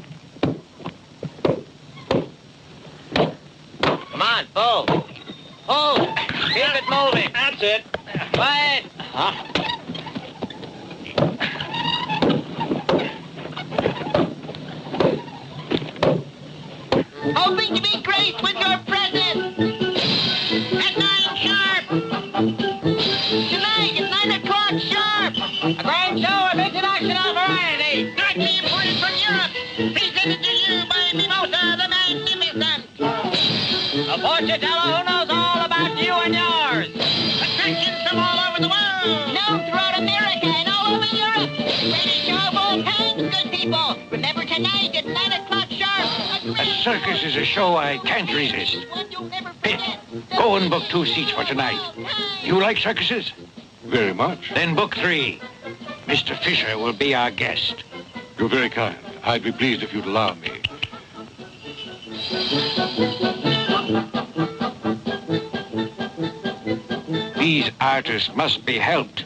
[SPEAKER 6] on, pull. Pull. Keep it moving. That's it. Quiet. Huh?
[SPEAKER 19] Hoping to be graced with your presence. At 9 sharp. Tonight at 9 o'clock sharp.
[SPEAKER 6] A grand show of international variety.
[SPEAKER 19] Directly imported from Europe. Presented to you by Mimosa the Magnificent.
[SPEAKER 6] A fortune teller who knows all about you and yours.
[SPEAKER 19] Attractions from all over the world. Known throughout America and all over Europe. The greatest show of all times, good people. Remember tonight at 9 o'clock sharp.
[SPEAKER 2] A circus is a show I can't resist. Pitt, go and book 2 seats for tonight. You like circuses?
[SPEAKER 15] Very much.
[SPEAKER 2] Then book 3. Mr. Fisher will be our guest.
[SPEAKER 15] You're very kind. I'd be pleased if you'd allow me.
[SPEAKER 2] These artists must be helped.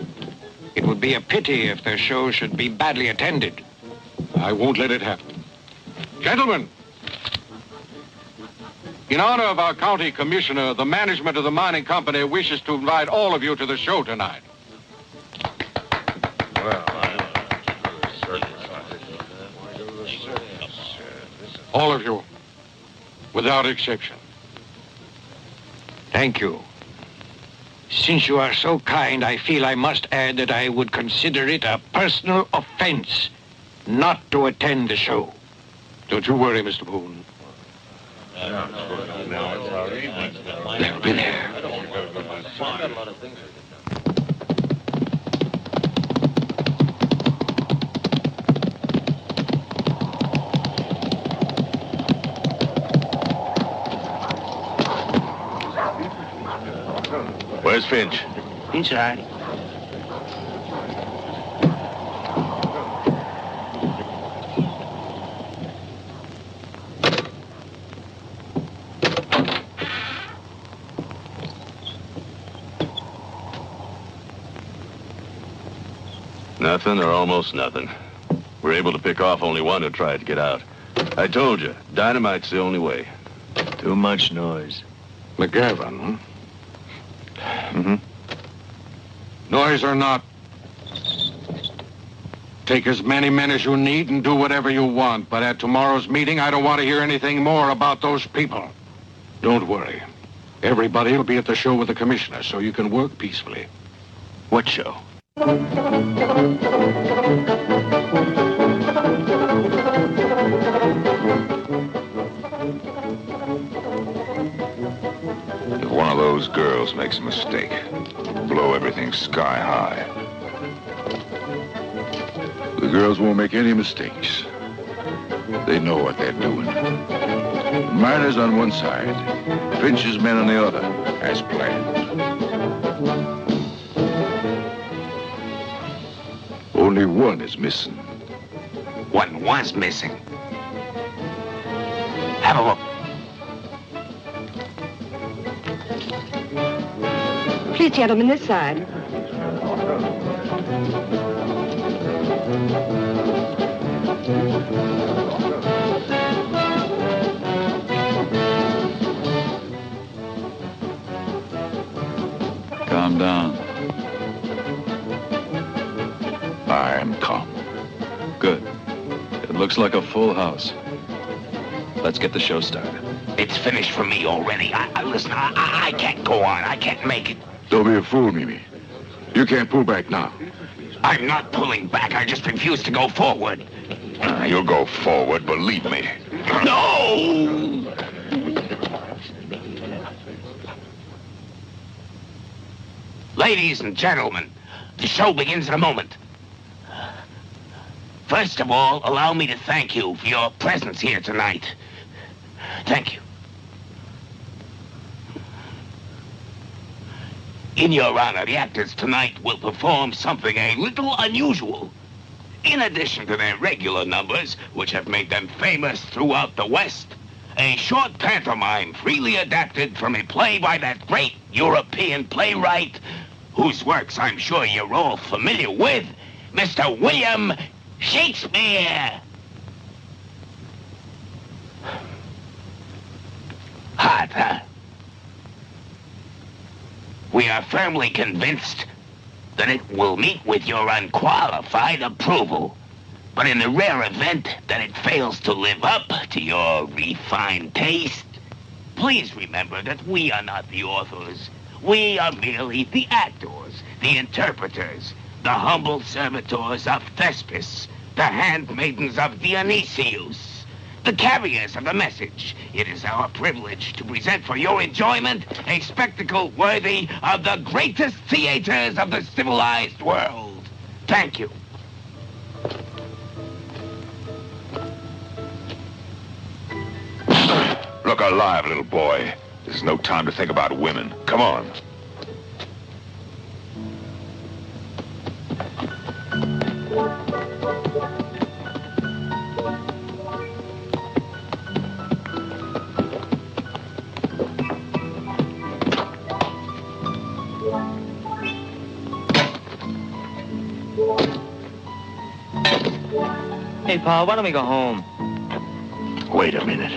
[SPEAKER 2] It would be a pity if their show should be badly attended.
[SPEAKER 15] I won't let it happen. Gentlemen, in honor of our county commissioner, the management of the mining company wishes to invite all of you to the show tonight. All of you, without exception.
[SPEAKER 2] Thank you. Since you are so kind, I feel I must add that I would consider it a personal offense not to attend the show.
[SPEAKER 15] Don't you worry, Mr. Boone.
[SPEAKER 2] They'll be there.
[SPEAKER 18] Where's Finch?
[SPEAKER 12] Inside.
[SPEAKER 18] Nothing or almost nothing. We're able to pick off only one who tried to get out. I told you, dynamite's the only way. Too much noise.
[SPEAKER 15] McGavin, huh?
[SPEAKER 18] Mm-hmm.
[SPEAKER 15] Noise or not, take as many men as you need and do whatever you want. But at tomorrow's meeting, I don't want to hear anything more about those people. Don't worry. Everybody will be at the show with the commissioner, so you can work peacefully.
[SPEAKER 18] What show?
[SPEAKER 10] If one of those girls makes a mistake, blow everything sky high.
[SPEAKER 9] The girls won't make any mistakes. They know what they're doing. Miners on one side, Finch's men on the other, as planned. Only one is missing.
[SPEAKER 2] One was missing. Have a look.
[SPEAKER 11] Please, gentlemen, this side.
[SPEAKER 8] Calm down.
[SPEAKER 9] I am calm.
[SPEAKER 8] Good. It looks like a full house. Let's get the show started.
[SPEAKER 2] It's finished for me already. Listen, I can't go on. I can't make it.
[SPEAKER 9] Don't be a fool, Mimi. You can't pull back now.
[SPEAKER 2] I'm not pulling back. I just refuse to go forward.
[SPEAKER 10] You'll go forward, believe me.
[SPEAKER 2] No! Ladies and gentlemen, the show begins in a moment. First of all, allow me to thank you for your presence here tonight. Thank you. In your honor, the actors tonight will perform something a little unusual. In addition to their regular numbers, which have made them famous throughout the West, a short pantomime freely adapted from a play by that great European playwright, whose works I'm sure you're all familiar with, Mr. William Shakespeare. Hot, huh? We are firmly convinced that it will meet with your unqualified approval. But in the rare event that it fails to live up to your refined taste, please remember that we are not the authors. We are merely the actors, the interpreters, the humble servitors of Thespis, the handmaidens of Dionysius, the carriers of the message. It is our privilege to present for your enjoyment a spectacle worthy of the greatest theaters of the civilized world. Thank you.
[SPEAKER 10] Look alive, little boy. This is no time to think about women. Come on.
[SPEAKER 6] Hey, Pa, why don't we go home?
[SPEAKER 12] Wait a minute.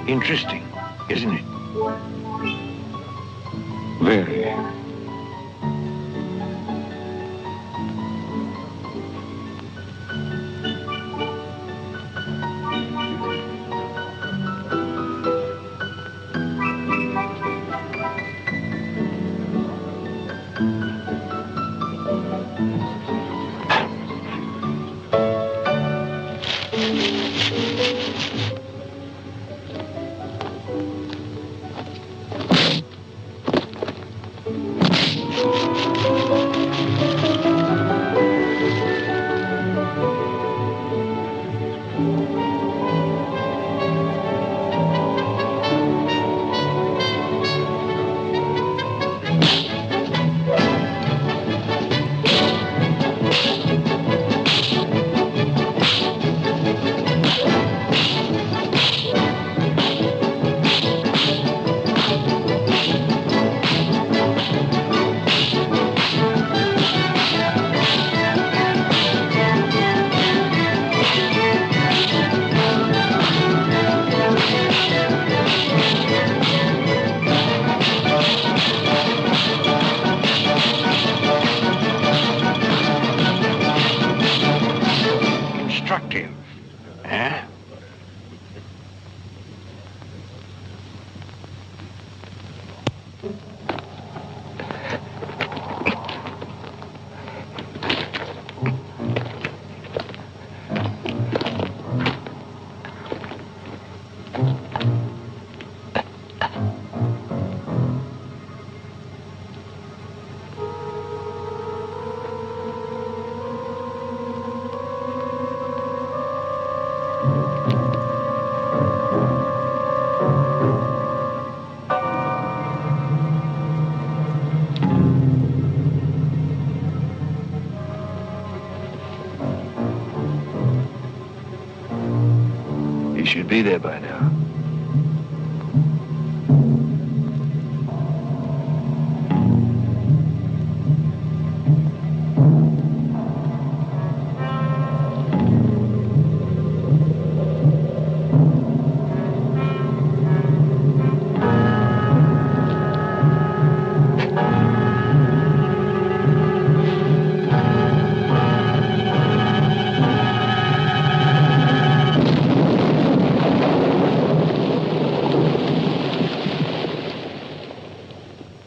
[SPEAKER 16] Interesting, isn't it?
[SPEAKER 9] Very.
[SPEAKER 18] should be there by now.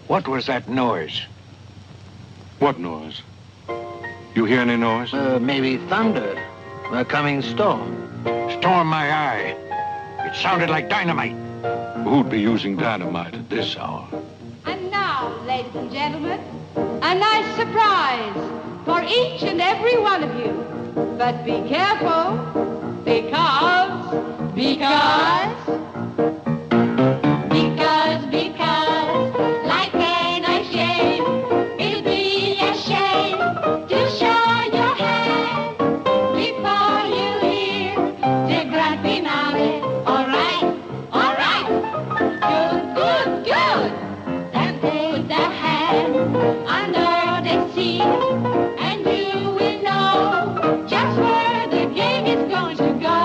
[SPEAKER 16] What was that noise?
[SPEAKER 15] What noise? You hear any noise?
[SPEAKER 12] Maybe thunder. A coming storm.
[SPEAKER 16] Storm my eye. It sounded like dynamite.
[SPEAKER 15] Who'd be using dynamite at this hour?
[SPEAKER 3] And now, ladies and gentlemen, a nice surprise for each and every one of you. But be careful, because, life ain't a shame. It'll be a shame to show your hand before you hear the grand finale. All right. Good. Then take the hand under the seat, and you will know just where the game is going to go.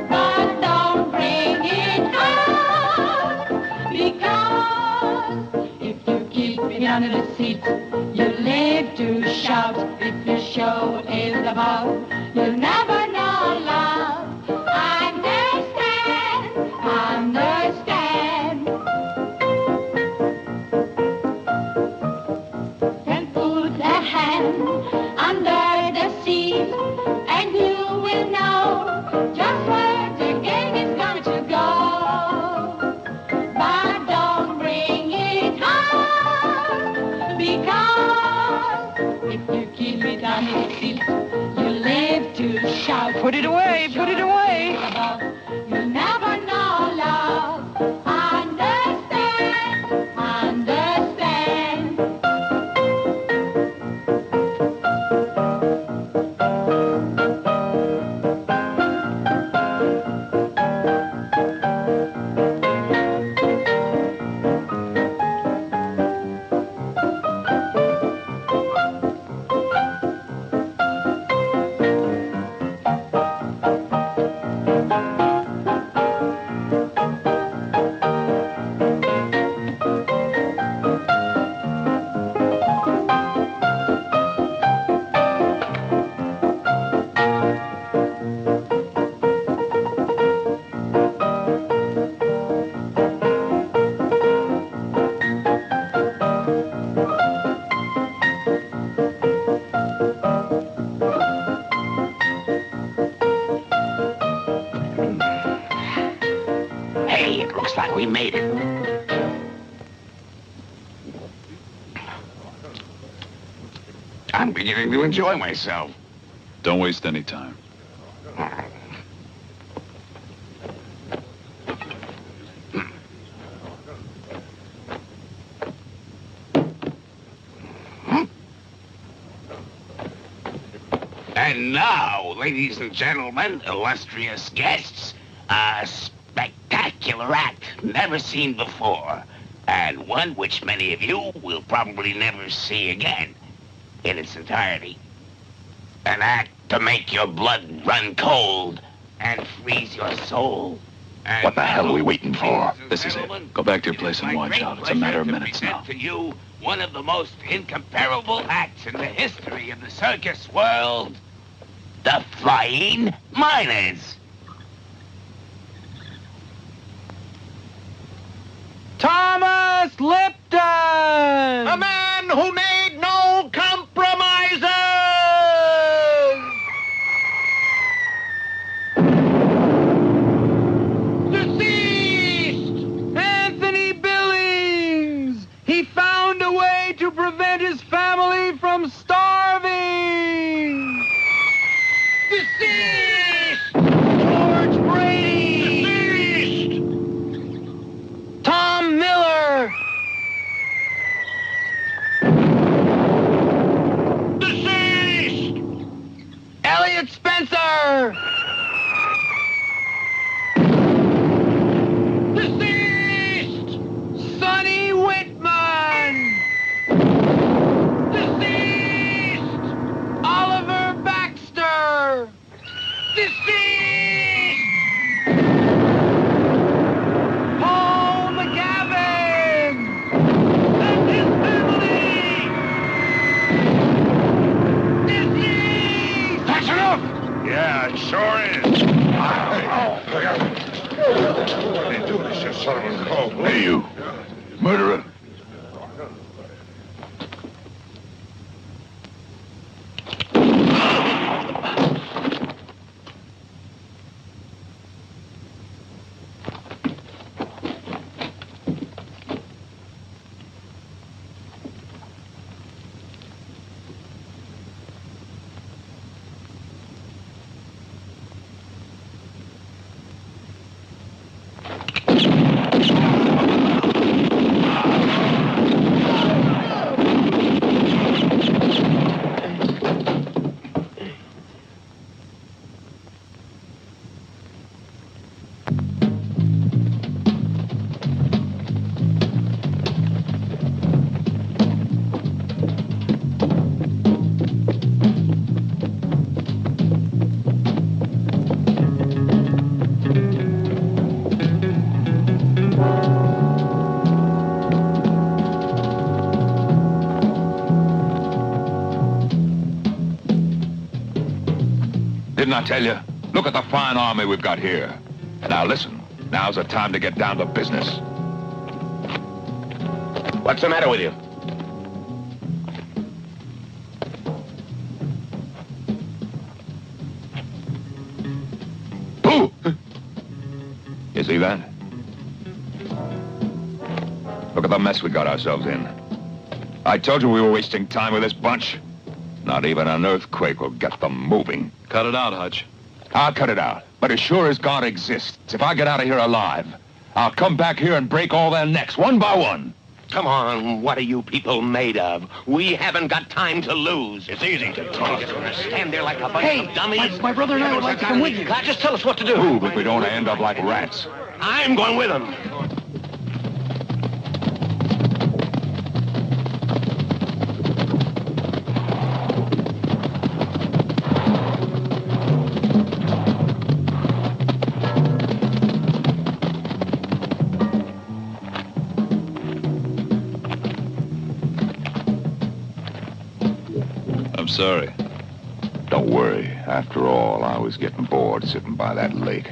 [SPEAKER 3] But don't bring it out, because if you keep it under the seat, you live to shout. If your show is about, you'll never know love. Understand. Then put a hand under the seat, and you will know just where the game is going to go. But don't bring it home, because if you keep it under the seat, you live to shout.
[SPEAKER 11] Put it away, put it away.
[SPEAKER 3] You'll never know love. Understand.
[SPEAKER 2] Hey, it looks like we made it. I'm beginning to enjoy myself.
[SPEAKER 8] Don't waste any time.
[SPEAKER 2] And now, ladies and gentlemen, illustrious guests, a spectacular act never seen before, and one which many of you will probably never see again in its entirety. An act to make your blood run cold and freeze your soul. And
[SPEAKER 10] What the hell are we waiting for?
[SPEAKER 8] This is it. Go back to your place and watch out. It's a matter of minutes now.
[SPEAKER 2] To you, one of the most incomparable acts in the history of the circus world. The Flying Miners.
[SPEAKER 6] Thomas Lipton!
[SPEAKER 16] A man who made no compromises!
[SPEAKER 6] Deceased! Anthony Billings! He found a way to prevent his family from starving! Deceased! George Brady! Deceased! Tom Miller! Deceased! Elliot Spencer!
[SPEAKER 10] Yeah, it sure is. What are you doing, this, you son of a cold?
[SPEAKER 1] Hey, you. Murderer. Didn't I tell you? Look at the fine army we've got here. And now listen, now's the time to get down to business.
[SPEAKER 2] What's the matter with you?
[SPEAKER 1] Who? You see that? Look at the mess we got ourselves in. I told you we were wasting time with this bunch. Not even an earthquake will get them moving.
[SPEAKER 8] Cut it out, Hutch.
[SPEAKER 1] I'll cut it out. But as sure as God exists, if I get out of here alive, I'll come back here and break all their necks, one by one.
[SPEAKER 2] Come on, what are you people made of? We haven't got time to lose. It's easy to talk. Just gonna stand there like a bunch of dummies.
[SPEAKER 5] My brother and I would like to come with you. Just tell us what to do.
[SPEAKER 1] Move if we don't end up like rats.
[SPEAKER 2] I'm going with them.
[SPEAKER 8] I'm sorry.
[SPEAKER 1] Don't worry. After all, I was getting bored sitting by that lake.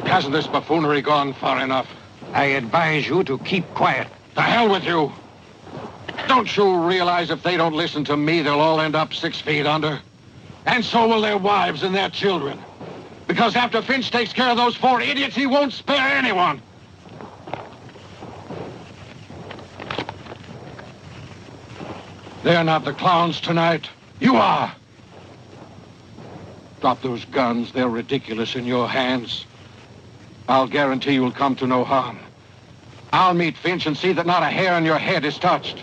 [SPEAKER 15] Hasn't this buffoonery gone far enough?
[SPEAKER 16] I advise you to keep quiet.
[SPEAKER 15] The hell with you! Don't you realize if they don't listen to me, they'll all end up 6 feet under? And so will their wives and their children. Because after Finch takes care of those 4 idiots, he won't spare anyone. They're not the clowns tonight. You are. Drop those guns. They're ridiculous in your hands. I'll guarantee you'll come to no harm. I'll meet Finch and see that not a hair on your head is touched.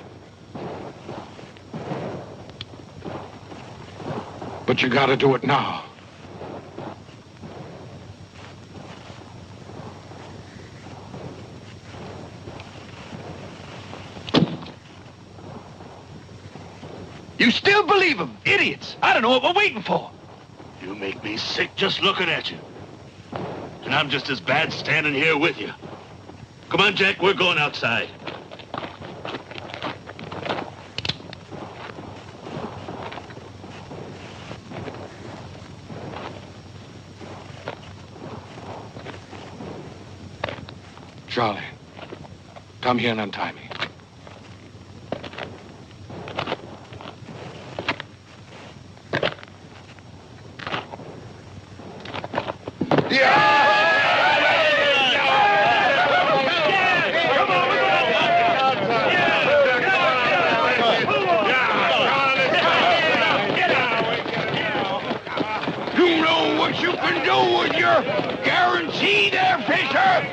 [SPEAKER 15] But you gotta do it now.
[SPEAKER 5] You still believe them? Idiots! I don't know what we're waiting for. You make me sick just looking at you. And I'm just as bad standing here with you. Come on, Jack, we're going outside.
[SPEAKER 15] Charlie, come here and untie me.
[SPEAKER 2] You know what you can do with your guarantee there, Fisher?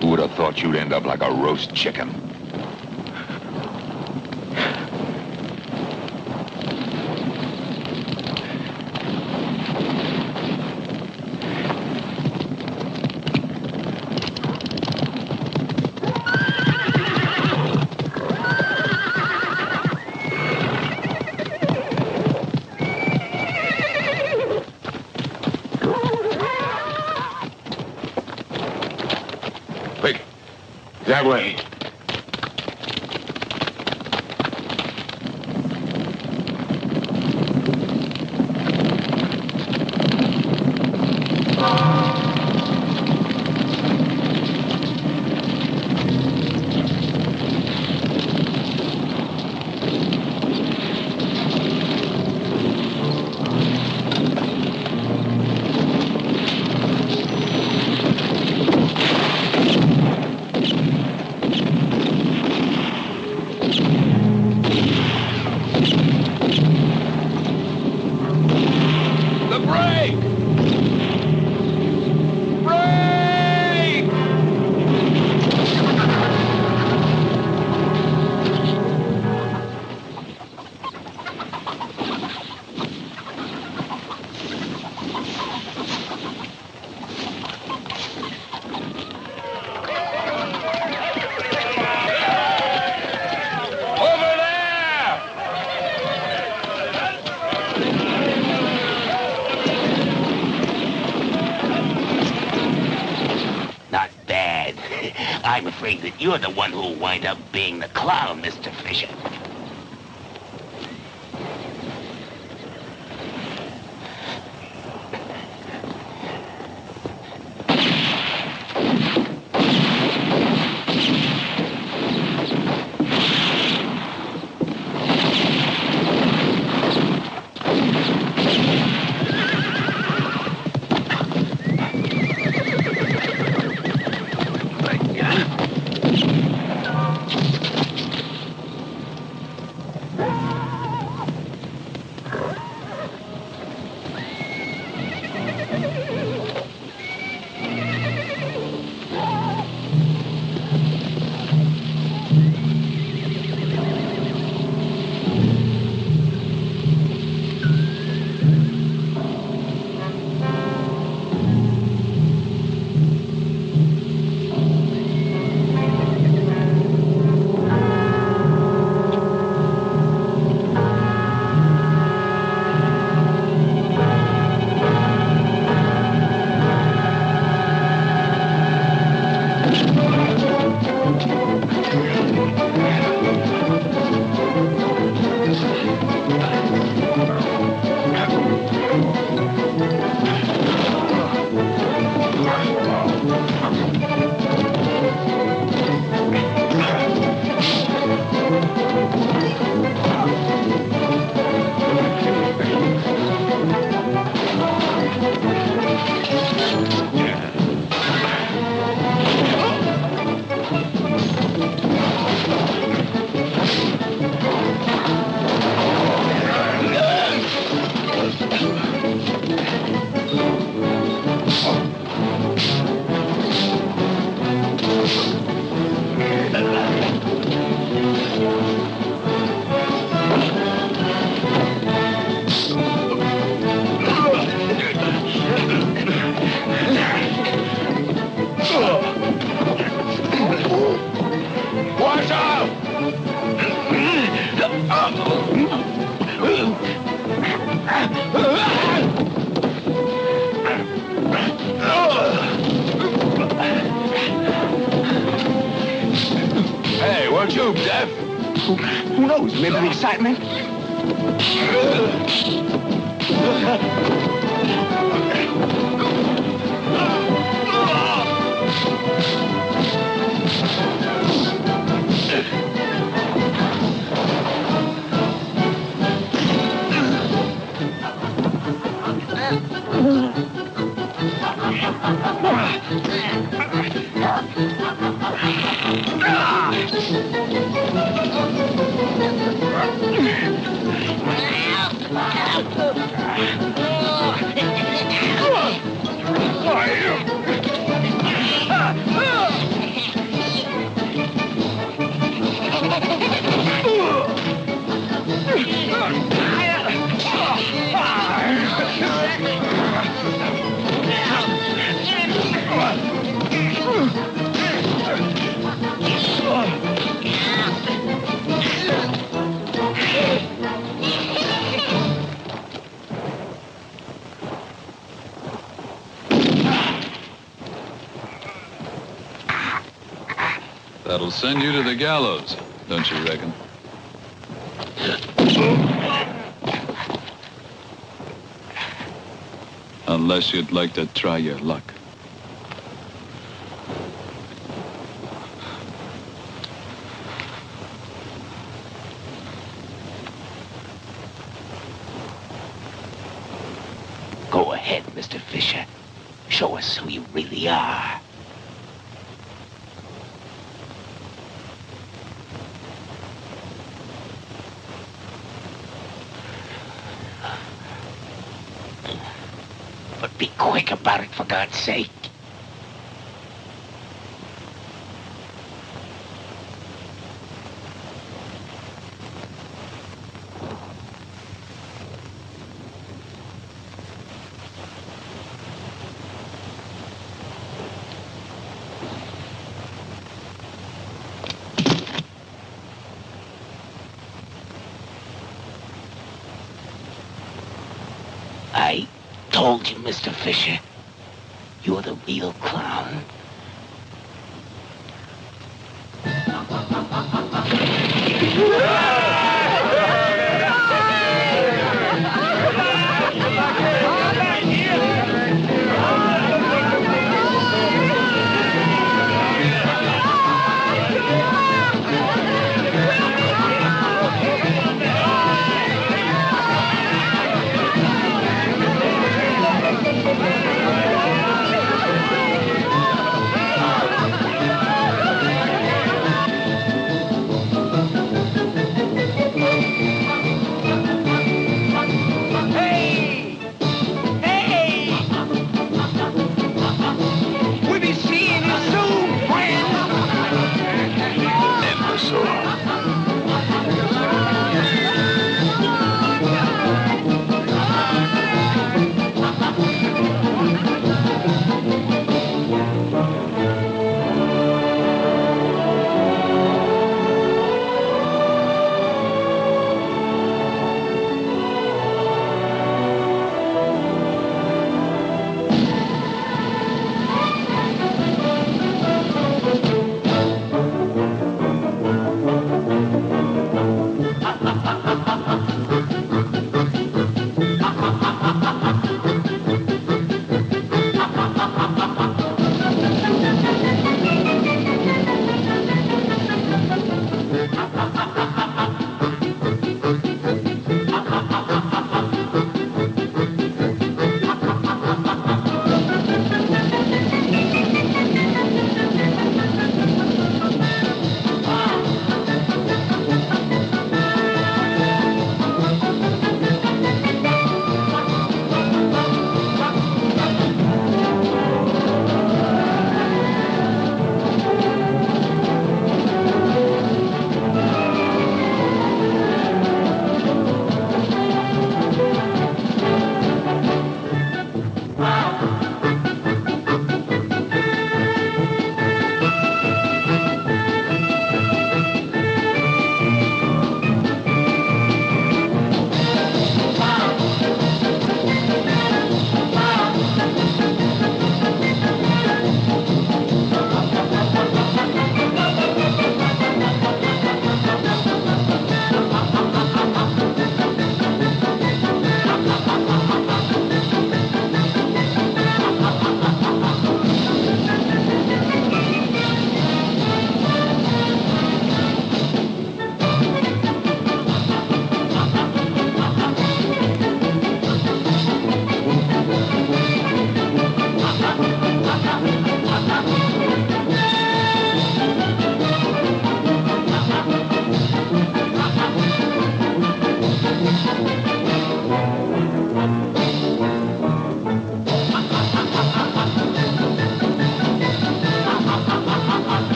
[SPEAKER 10] Who would have thought you'd end up like a roast chicken?
[SPEAKER 2] That way. I'm afraid that you're the one who'll wind up being the clown, Mr. Fisher. Hey, weren't you deaf?
[SPEAKER 6] Who knows? Maybe the excitement?
[SPEAKER 8] That'll send you to the gallows, don't you reckon? Unless you'd like to try your luck.
[SPEAKER 2] Go ahead, Mr. Fisher. Show us who you really are. But be quick about it, for God's sake. I told you, Mr. Fisher. You're the real clown.